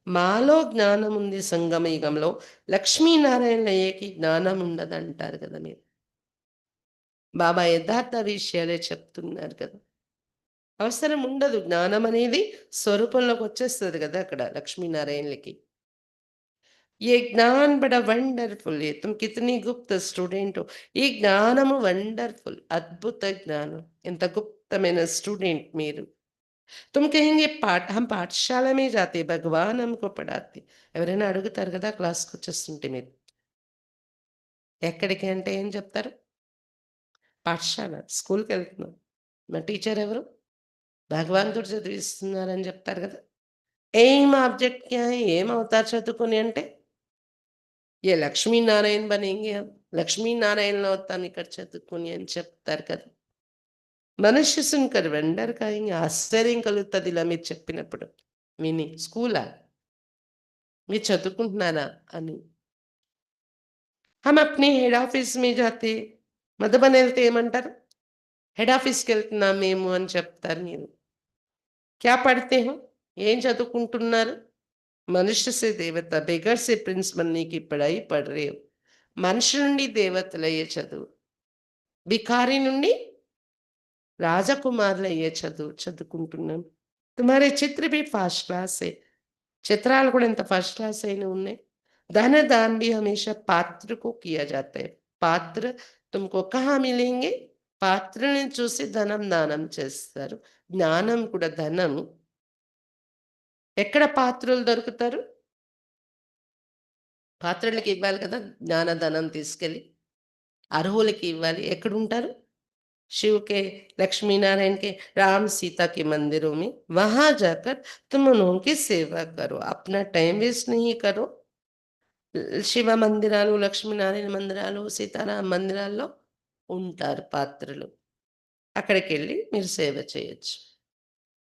Speaker 1: మాలో జ్ఞానం ఉంది సంగమ యుగంలో లక్ష్మీనారాయణలో ఏకి జ్ఞానం ఉండదంటారు కదా మీరు. బాబా యథార్థ విషయాలే చెప్తున్నారు కదా. అవసరం ఉండదు. జ్ఞానం అనేది స్వరూపంలోకి వచ్చేస్తది కదా అక్కడ లక్ష్మీనారాయణలకి. ये ज्ञान बड़ा वंडरफुल है. तुम कितनी गुप्त स्टूडेंट हो. ఈ జ్ఞానము వండర్‌ఫుల్. అద్భుత జ్ఞానం. ఎంత గుప్తమైన స్టూడెంట్ మీరు. तुम कहेंगे पाठ हम पाठशाला में जाते भगवान हमको पढ़ाते. ఎవరైనా అడుగుతారు కదా క్లాస్‌కొచ్చేస్తుంటే మీరు. ఎక్కడికి అంటే ఏం చెప్తారు? పాఠశాల. స్కూల్‌కెళ్తున్నాం. మా టీచర్ ఎవరు? భగవంతుడు చదివిస్తున్నారని చెప్తారు కదా! एम ऑब्जेक्ट क्या है? ఏమవుతారు చదువుకొని అంటే? ये లక్ష్మీ నారాయణ బనేంగే హమ్. లక్ష్మీ నారాయణలో అవుతాం ఇక్కడ చదువుకొని అని చెప్తారు కదా! మనుష్య సున్కర్ వెండర్ కాయింగ్ ఆశ్చర్యం కలుగుతది ఇలా మీరు చెప్పినప్పుడు. విని స్కూలా? మీరు చదువుకుంటున్నారా అని. हम अपने హెడ్ ఆఫీస్ में जाते మధుబన్ ఎళ్తే ఏమంటారు? హెడ్ ఆఫీస్‌కెళ్తున్నాం మేము అని చెప్తారు మీరు. क्या पढ़ते हो? ఏం చదువుకుంటున్నారు? మనుష్య సే దేవత, బెగర్ సే ప్రిన్స్ बनने की पढ़ाई पढ़ रहे हो. మనుషుల నుండి దేవతలయ్యే చదువు. భికారి నుండి రాజకుమారులయ్యే చదువు చదువుకుంటున్నాం. తుమ్హారే చిత్ర భీ ఫస్ట్ క్లాస్ హై. చిత్రాలు కూడా ఎంత ఫస్ట్ క్లాస్ అయినవి ఉన్నాయి. धन दान भी हमेशा पात्र को किया जाता है. पात्र तुमको कहाँ मिलेंगे? పాత్రని చూసి ధనం దానం చేస్తారు. జ్ఞానం కూడా ధనం. ఎక్కడ పాత్రులు దొరుకుతారు? పాత్రులకి ఇవ్వాలి కదా! జ్ఞాన ధనం తీసుకెళ్ళి. అర్హులకి ఇవ్వాలి. ఎక్కడుంటారు? शिव के, लक्ष्मी नारायण के, राम सीता के मंदिरों में, वहां जाकर तुम उनकी सेवा करो. अपना टाइम वेस्ट नहीं करो. శివ మందిరాలు, లక్ష్మీనారాయణ మందిరాలు, సీతారామ మందిరాల్లో ఉంటారు పాత్రలు. అక్కడికెళ్ళి మీరు సేవ చేయొచ్చు.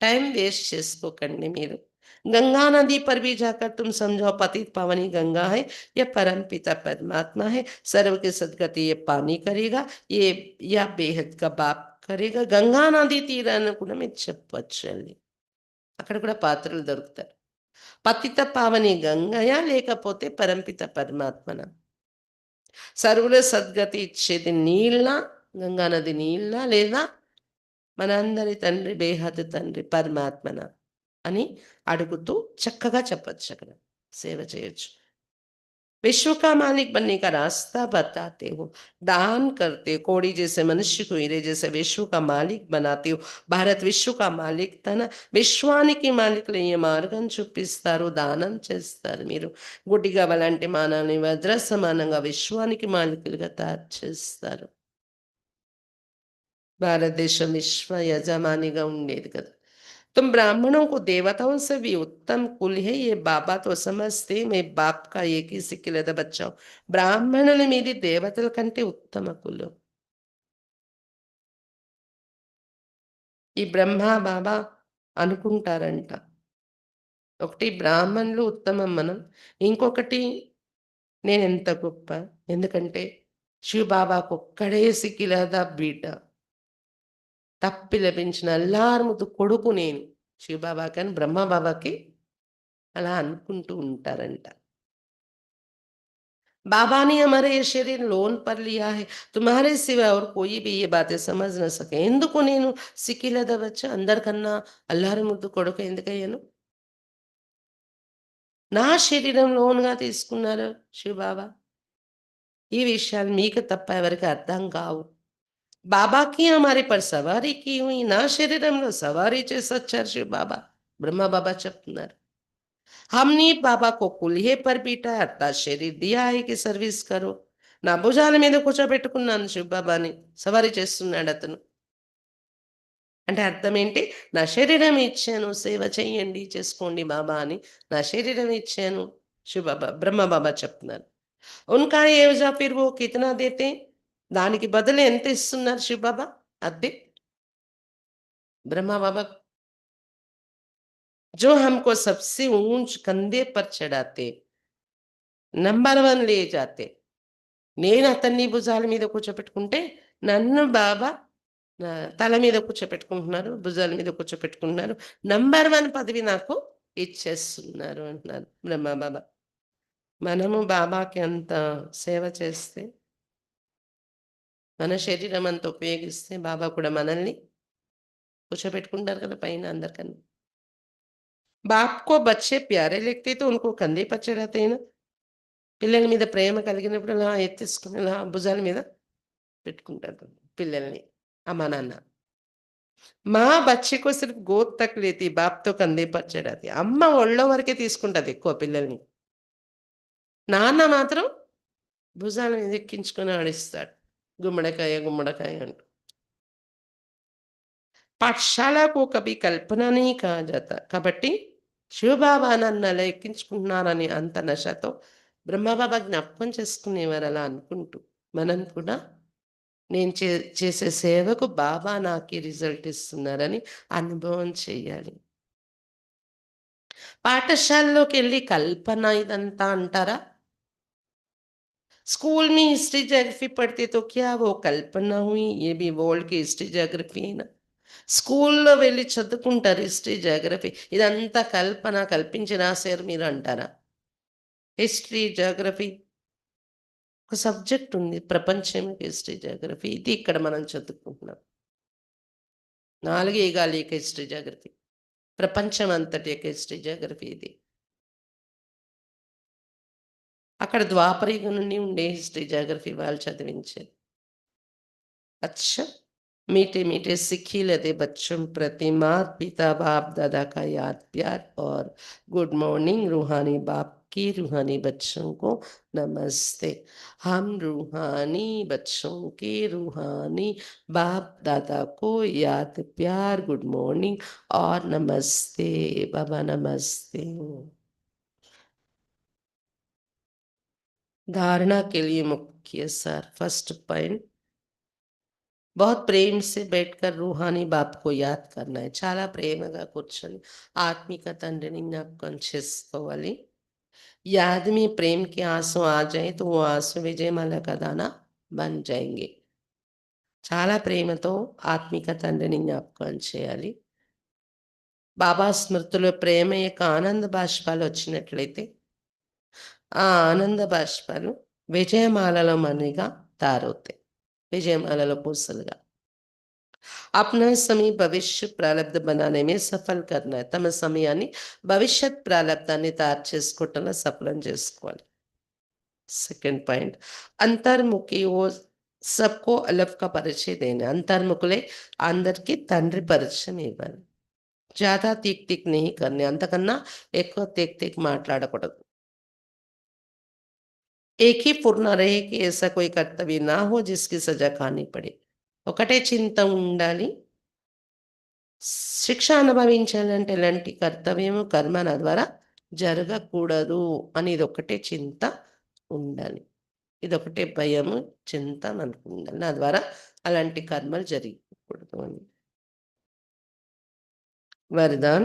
Speaker 1: टाइम वेस्ट చేసుకోకండి మీరు. गंगा नदी पर भी जाकर तुम समझो पतित पावनी गंगा है, यह परमपिता परमात्मा है, सर्व की सद्गति ये पानी करेगा, ये यह बेहद का बाप కరేగా. గంగా నదీ తీరాన కూడా మీరు చెప్పొచ్చండి. అక్కడ కూడా పాత్రలు దొరుకుతారు. పతిత పావని గంగయా లేకపోతే పరంపిత పరమాత్మన. సర్వుల సద్గతి ఇచ్చేది నీళ్ళ, గంగా నది నీళ్ళ లేదా మనందరి తండ్రి బేహద్దు తండ్రి పరమాత్మన అని అడుగుతూ చక్కగా చెప్పొచ్చు అక్కడ. సేవ చేయొచ్చు. विश्व का मालिक बनने का रास्ता बताते हो, दान करते हो, कौड़ी जैसे मनुष्य को हीरे जैसे विश्व का मालिक बनाते हो. భారత్ విశ్వ का మాలిక్ తన విశ్వానికి మాలికులయ్యే మార్గం చూపిస్తారు, దానం చేస్తారు. మీరు గుడ్డిగా అలాంటి మానవుని వజ్ర సమానంగా విశ్వానికి మాలికులుగా తయారు చేస్తారు. భారతదేశం విశ్వ యజమానిగా ఉండేది కదా. तुम ब्राह्मणों को देवताओं से भी उत्तम कुल है ये बाबा तो समझते मैं बाप का एक ही సిక్కిలేదా బచ్చావు. బ్రాహ్మణులు మీది దేవతల కంటే ఉత్తమ కులం. ఈ బ్రహ్మ బాబా అనుకుంటారంట. ఒకటి బ్రాహ్మణులు ఉత్తమం మనం. ఇంకొకటి నేనెంత గొప్ప. ఎందుకంటే శివబాబాకొక్కడే సిక్కిలేదా బిడ్డ. తప్పి లభించిన అల్లారుముద్దు కొడుకు నేను. శివబాబా కానీ బ్రహ్మబాబాకి అలా అనుకుంటూ ఉంటారంట. बाबा ने हमारा ये शरीर लोन पर लिया है, तुम्हारे सिवा और कोई भी ये बातें समझ न सके. ఎందుకు నేను సిక్కిలదవచ్చు అందరికన్నా అల్లారి ముద్దు కొడుకు ఎందుకయ్యాను? నా శరీరం లోన్‌గా తీసుకున్నారు శివబాబా. ఈ విషయాలు మీకు తప్ప ఎవరికీ అర్థం కావు. బాబాకి हमारे पर सवारी की हुई. నా శరీరంలో సవారీ చేసొచ్చారు శివబాబా. బ్రహ్మబాబా చెప్తున్నారు. हमने बाबा को कुल्हे पर बिठाया अर्थात शरीर दिया है कि सर्विस करो. నా భుజాల మీద కూర్చోబెట్టుకున్నాను శివబాబాని. సవారీ చేస్తున్నాడతను. అంటే అర్థం ఏంటి? నా శరీరం ఇచ్చాను, సేవ చేయండి, చేసుకోండి బాబా అని నా శరీరం ఇచ్చాను శివబాబా. బ్రహ్మబాబా చెప్తున్నారు. ఉన్కా ఏవజా ఫిర్ వో కితనా దేతే? దానికి బదులు ఎంత ఇస్తున్నారు శివబాబా? అద్దె. బ్రహ్మబాబా जो हमको सबसे ऊंच कंधे पर चढ़ाते, నంబర్ 1 ले जाते. నేను అతన్ని భుజాల మీద కూర్చోపెట్టుకుంటే, నన్ను బాబా తల మీద కూర్చోపెట్టుకుంటున్నారు, భుజాల మీద కూర్చోపెట్టుకుంటున్నారు. నంబర్ 1 పదవి నాకు ఇచ్చేస్తున్నారు అంటున్నారు బ్రహ్మబాబా. మనము బాబాకి అంత సేవ చేస్తే, మన శరీరం అంత ఉపయోగిస్తే బాబా కూడా మనల్ని కూర్చోపెట్టుకుంటారు కదా పైన అందరికన్నా. बाप को बच्चे प्यारे लगते तो उनको कंधे पर चढ़ाते हैं ना. పిల్లల మీద ప్రేమ కలిగినప్పుడు అలా ఎత్తేసుకొని అలా భుజాల మీద పెట్టుకుంటారు పిల్లల్ని అమ్మా నాన్న. మా బच्चे को सिर्फ गोद तक लेती बाप तो कंधे पर चढ़ाती. అమ్మ ఒళ్ళో వరకే తీసుకుంటది ఎక్కువ పిల్లల్ని. నాన్న మాత్రం భుజాల మీద ఎక్కించుకొని ఆడిస్తాడు. గుమ్మడికాయ గుమ్మడికాయ అంటూ. పాఠశాల को कभी कल्पना नहीं कहा जाता. కాబట్టి శివబాబా నన్ను అలా ఎక్కించుకుంటున్నారని అంత నశతో బ్రహ్మబాబా జ్ఞాపకం చేసుకునేవారు అలా అనుకుంటూ. మనం కూడా నేను చేసే సేవకు బాబా నాకీ రిజల్ట్ ఇస్తున్నారని అనుభవం చెయ్యాలి. పాఠశాలలోకెళ్ళి కల్పన ఇదంతా అంటారా? स्कूल में हिस्ट्री ज्योग्राफी पढ़ते तो क्या वो कल्पना हुई? ये भी वर्ल्ड की हिस्ट्री ज्योग्राफी है ना. స్కూల్లో వెళ్ళి చదువుకుంటారు హిస్టరీ, జాగ్రఫీ. ఇదంతా కల్పన, కల్పించి రాసారు మీరంటారా? హిస్టరీ, జాగ్రఫీ ఒక సబ్జెక్ట్ ఉంది. ప్రపంచంకి హిస్టరీ, జాగ్రఫీ ఇది ఇక్కడ మనం చదువుకుంటున్నాం. 4 యుగాల యొక్క హిస్టరీ, జాగ్రఫీ. ప్రపంచం అంతటి యొక్క హిస్టరీ, జాగ్రఫీ ఇది. అక్కడ ద్వాపర యుగం నుండి ఉండే హిస్టరీ, జాగ్రఫీ వాళ్ళు చదివించేది. अच्छा. मीठे मीठे सिक्खी लदे बच्चों प्रति मात पिता बाप दादा का याद प्यार और गुड मॉर्निंग रूहानी बाप की रूहानी बच्चों को नमस्ते. हम रूहानी बच्चों के रूहानी बाप दादा को याद प्यार गुड मॉर्निंग और नमस्ते. बाबा नमस्ते. धारणा के लिए मुख्य सर फर्स्ट पॉइंट, बहुत ప్రేమ से बैठकर रूहानी बाप को याद करना है. చాలా ప్రేమగా కూర్చొని ఆత్మిక తండ్రిని జ్ఞాపకం చేసుకోవాలి. याद में प्रेम के आंसू आ जाए तो वो आंसू विजयमाला का दाना बन जाएंगे. చాలా ప్రేమతో ఆత్మిక తండ్రిని జ్ఞాపకం చేయాలి. బాబా స్మృతిలో ప్రేమ యొక్క ఆనంద బాష్పాలు వచ్చినట్లయితే ఆ ఆనంద బాష్పాలు విజయమాలలో మణిగా తారవుతాయి. విజయమాలలో పూసలుగా. अपना समय భవిష్య ప్రారబ్ధ बनाने में సఫల్ करना है. తమ సమయాన్ని భవిష్యత్ ప్రారబ్ధాన్ని తయారు చేసుకోవటంలో సఫలం చేసుకోవాలి. సెకండ్ పాయింట్, అంతర్ముఖి ఓ సబ్కో అలఫ్ కా పరిచయ దేనా. అంతర్ముఖులే అందరికీ తండ్రి పరిచయం ఇవ్వాలి. జ్యాదా తీక్ తీక్ నహీ కర్నే, అంతకన్నా ఎక్కువ తీక్ తీక్ మాట్లాడకూడదు. एक ही पूर्ण रहे कि ऐसा कोई कर्तव्य ना हो जिसकी सजा खानी पड़े. ఒకటే చింత ఉండాలి. శిక్ష అనుభవించాలంటే ఎలాంటి కర్తవ్యము, కర్మ నా ద్వారా జరగకూడదు అనేది ఒకటే చింత ఉండాలి. ఇదొకటే భయము, చింత మనకుండాలి. నా ద్వారా అలాంటి కర్మలు జరగకూడదు అని. वरदान.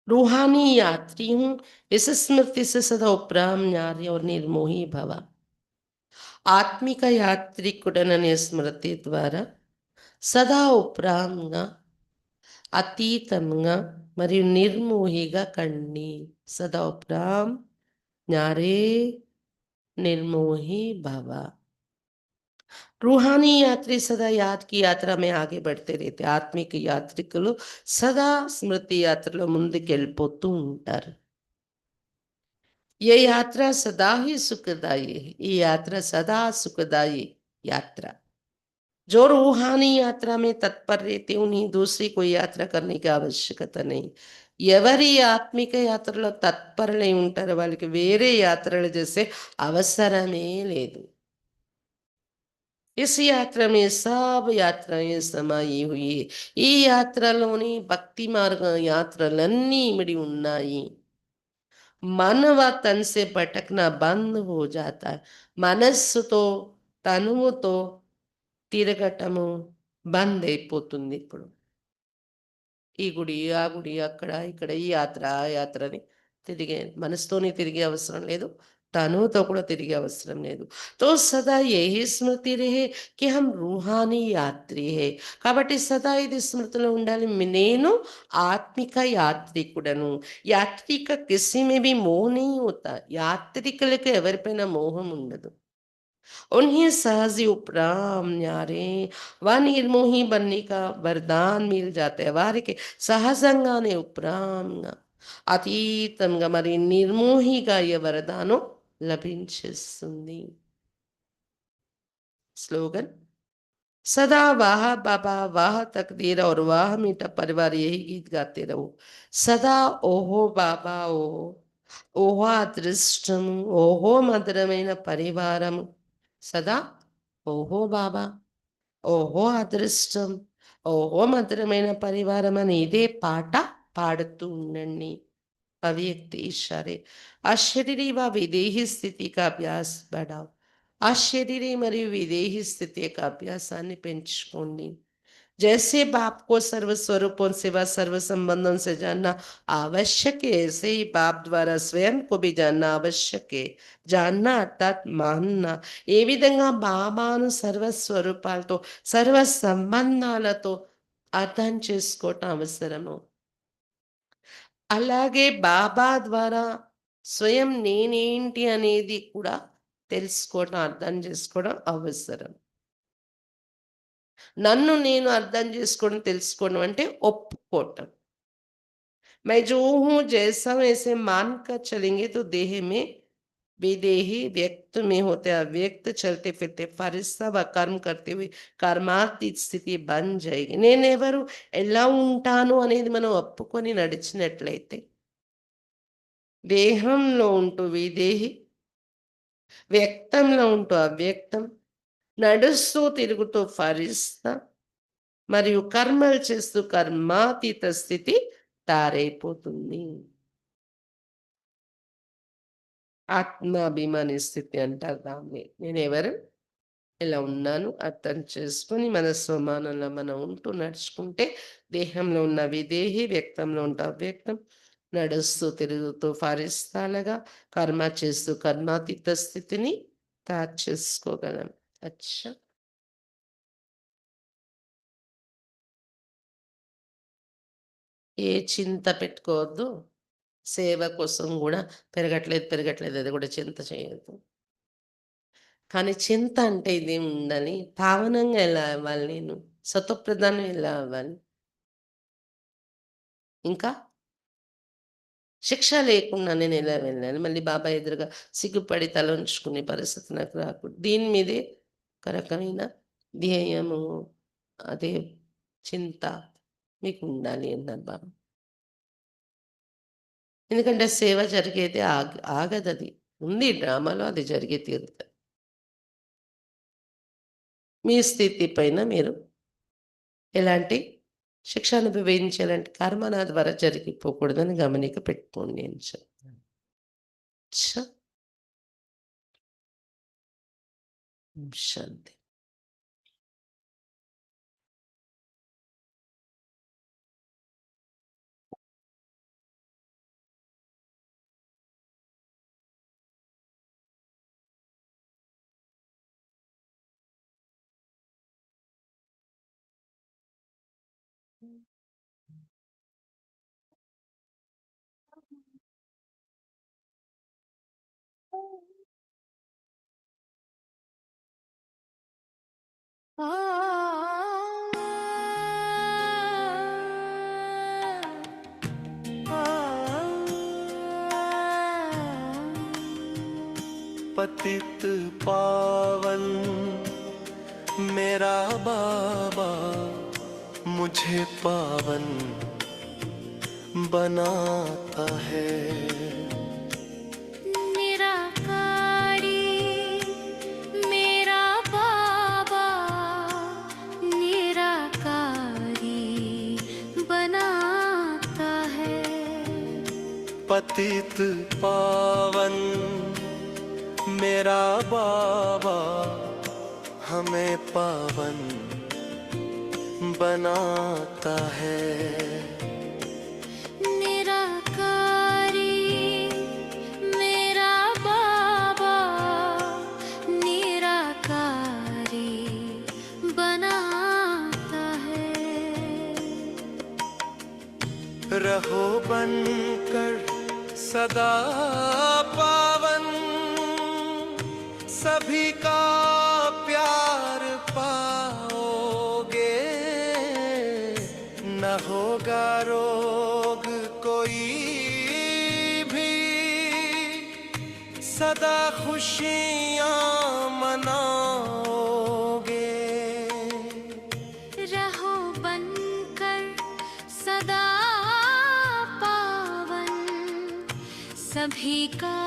Speaker 1: रूहानी यात्री हूँ, इस स्मृति से सदा उपराम न्यारी और निर्मोही भव. ఆత్మిక యాత్రికుడననే స్మృతి ద్వారా సదా ఉపరాంగా, అతీతంగా మరియు నిర్మోహిగా కండి. सदा उपराम न्यारे निर्मोही भव. रूहानी यात्री सदा याद की यात्रा में आगे बढ़ते रहते. ఆత్మిక యాత్రికులు సదా స్మృతి యాత్రలో ముందుకెళ్ళిపోతూ ఉంటారు. ये यात्रा सदा ही सुखदाई है. ఈ యాత్ర సదా సుఖదాయి యాత్ర. जो रूहानी यात्रा में तत्पर रहते उन्हें दूसरी कोई यात्रा करने की आवश्यकता नहीं. ఎవరి ఆత్మిక యాత్రలో తత్పరులై ఉంటారో వాళ్ళకి వేరే యాత్రలు చేసే అవసరమే లేదు. इस यात्रा में सब यात्राएं समाई हुई है. ఈ యాత్రలోని భక్తి మార్గ యాత్రలన్నీ ఇమిడి ఉన్నాయి. मन व तन से भटकना बंद हो जाता है. మనస్సుతో తనువుతో తిరగటము బంద్ అయిపోతుంది ఇప్పుడు. ఈ గుడి, ఆ గుడి, అక్కడ, ఇక్కడ, ఈ యాత్ర, ఆ యాత్ర అని తిరిగే మనసుతోని తిరిగే అవసరం లేదు. తనువుతో కూడా తిరిగే అవసరం లేదు. తో సదా యహీ స్మృతి రహే కి హమ్ రూహానీ యాత్రి హై. కాబట్టి సదా ఇది స్మృతిలో ఉండాలి. నేను ఆత్మిక యాత్రికుడను. యాత్రిక కిసి మే భీ మోహ నహీ హోతా. యాత్రికులకు ఎవరిపైన మోహం ఉండదు. उन्हें सहज ही उपराम न्यारे व निर्मोही बनने का वरदान मिल जाता है. వారికి సహజంగానే ఉపరాంగా, అతీతంగా మరి నిర్మోహిగా అయ్యే వరదానం లభించేస్తుంది. స్లోగన్. सदा वाह बाबा वाह तकदीर और वाह मीठा परिवार यही गीत गाते रहो. सदा ओहो बाबा ओहो, ఓహో అదృష్టము, ఓహో మధురమైన పరివారము. సదా ఓహో బాబా, ఓహో అదృష్టం, ఓహో మధురమైన పరివారం అని ఇదే పాట పాడుతూ ఉండండి. అవ్యక్తి ఇషారే. ఆ శరీరీ విదేహీ స్థితి కా అభ్యాస్ బడావ్. ఆ శరీరీ మరియు విదేహీ స్థితి యొక్క అభ్యాసాన్ని పెంచుకోండి. जैसे बाप को सर्व स्वरूपों सेवा सर्व संबंधों से जानना आवश्यक है, ऐसे ही बाप द्वारा स्वयं को भी जानना आवश्यक है. जानना अर्थात మానना. ఏ విధంగా బాబాను సర్వస్వరూపాలతో సర్వ సంబంధాలతో అర్థం చేసుకోవటం అవసరము, అలాగే బాబా ద్వారా స్వయం నేనేంటి అనేది కూడా తెలుసుకోవడం అర్థం చేసుకోవడం అవసరం. నన్ను నేను అర్థం చేసుకోవడం తెలుసుకోవడం అంటే ఒప్పుకోవటం. मैं जो हूँ जैसा हूँ ऐसे मानकर चलेंगे तो देह में विदेही, व्यक्त में होते अव्यक्त, चलते फिरते ఫరిస్తా వ కర్మ करते हुए కర్మాతీత స్థితి బన్ జాయేగి. నేనెవరు, ఎలా ఉంటాను అనేది మనం ఒప్పుకొని నడిచినట్లయితే దేహంలో ఉంటూ విదేహి, వ్యక్తంలో ఉంటూ అవ్యక్తం, నడుస్తూ తిరుగుతూ ఫరిస్తా మరియు కర్మలు చేస్తూ కర్మాతీత స్థితి తారైపోతుంది. ఆత్మాభిమాని స్థితి అంటారు దాన్ని. నేనెవరు, ఎలా ఉన్నాను అర్థం చేసుకొని మన స్వమానంలో మనం ఉంటూ నడుచుకుంటే దేహంలో ఉన్న విదేహి, వ్యక్తంలో ఉంటూ అవ్యక్తం, నడుస్తూ తిరుగుతూ ఫరిస్తాలుగా కర్మ చేస్తూ కర్మాతీత స్థితిని తయారు చేసుకోగలం. అచ్చా, ఏ చింత పెట్టుకోవద్దు. సేవ కోసం కూడా పెరగట్లేదు పెరగట్లేదు అది కూడా చింత చేయొద్దు. కానీ చింత అంటే ఇది ఉండాలి, పావనంగా ఎలా అవ్వాలి, నేను సత్వప్రధానం ఎలా అవ్వాలి, ఇంకా శిక్ష లేకుండా నేను ఎలా వెళ్ళాలి, మళ్ళీ బాబా ఎదురుగా సిగ్గుపడి తల ఉంచుకునే పరిస్థితి నాకు రాకూడదు. దీని మీదే ఒక రకమైన ధ్యేయము, అదే చింత మీకు ఉండాలి అన్నారు బాబా. ఎందుకంటే సేవ జరిగేది ఆగదది, ఉంది డ్రామాలో, అది జరిగే తీరుతుంది. మీ స్థితి పైన మీరు ఎలాంటి శిక్ష అనుభవించి ఎలాంటి కర్మ నా ద్వారా జరిగిపోకూడదని గమనిక పెట్టుకోండి అని చెప్తాను. శాంతి.
Speaker 2: पतित पावन मेरा बाबा मुझे पावन बनाता है.
Speaker 3: निराकारी मेरा बाबा निराकारी बनाता है.
Speaker 2: पतित पावन मेरा बाबा हमें पावन बनाता है.
Speaker 3: निराकारी मेरा बाबा निराकारी बनाता है.
Speaker 2: रहो बनकर सदा पावन, सभी का प्यार पाओगे. न होगा रोग कोई भी, सदा खुशियाँ मनाओगे.
Speaker 3: रहो बनकर सदा पावन, सभी का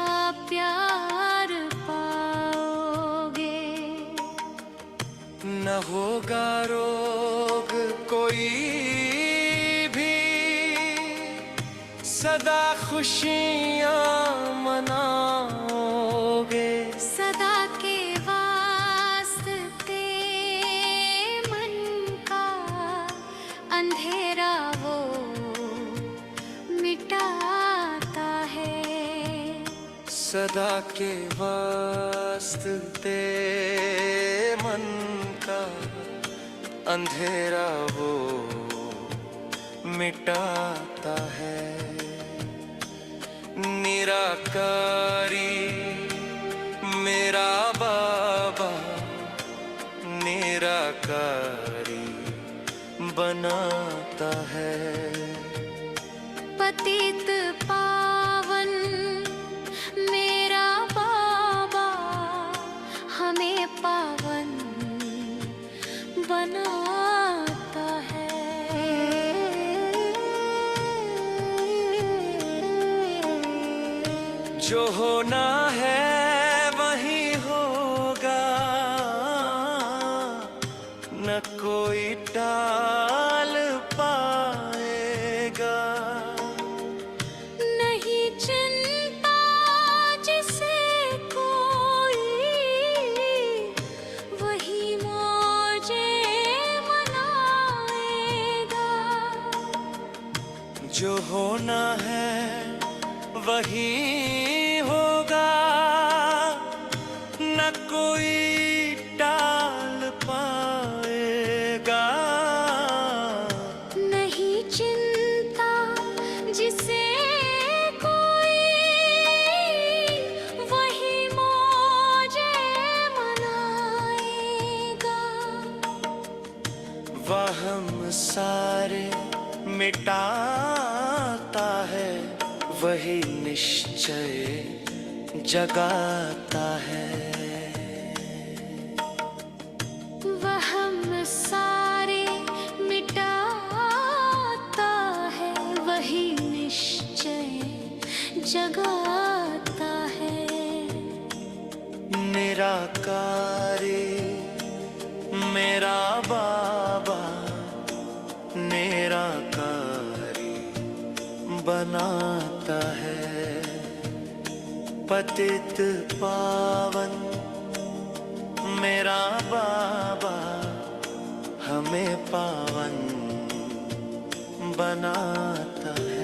Speaker 3: प्यार पाओगे.
Speaker 2: न होगा रोग कोई भी, सदा खुशियाँ मनाओगे.
Speaker 3: सदा के वास्ते मन का
Speaker 2: सदा के वास्ते मन का अंधेरा वो मिटाता है। निराकारी मेरा बाबा निराकारी बनाता है।
Speaker 3: पतित पावन मेरा बाबा हमें पावन बनाता है।
Speaker 2: जो होना है वही होगा, न कोई टाल पाएगा।
Speaker 3: नहीं चिंता जिसे कोई, वही मौजे मनाएगा।
Speaker 2: जो होना है वही होगा, न कोई टाल पाएगा।
Speaker 3: नहीं चिंता जिसे कोई, वही मौजे मनाएगा।
Speaker 2: वहम सारे मिटाता है, वही निश्चय जगाता है।
Speaker 3: वहम सारे मिटाता है, वही निश्चय जगाता है।
Speaker 2: निराकारी मेरा बाबा निराकारी बनाता है। पतित पावन मेरा बाबा हमें पावन बनाता है।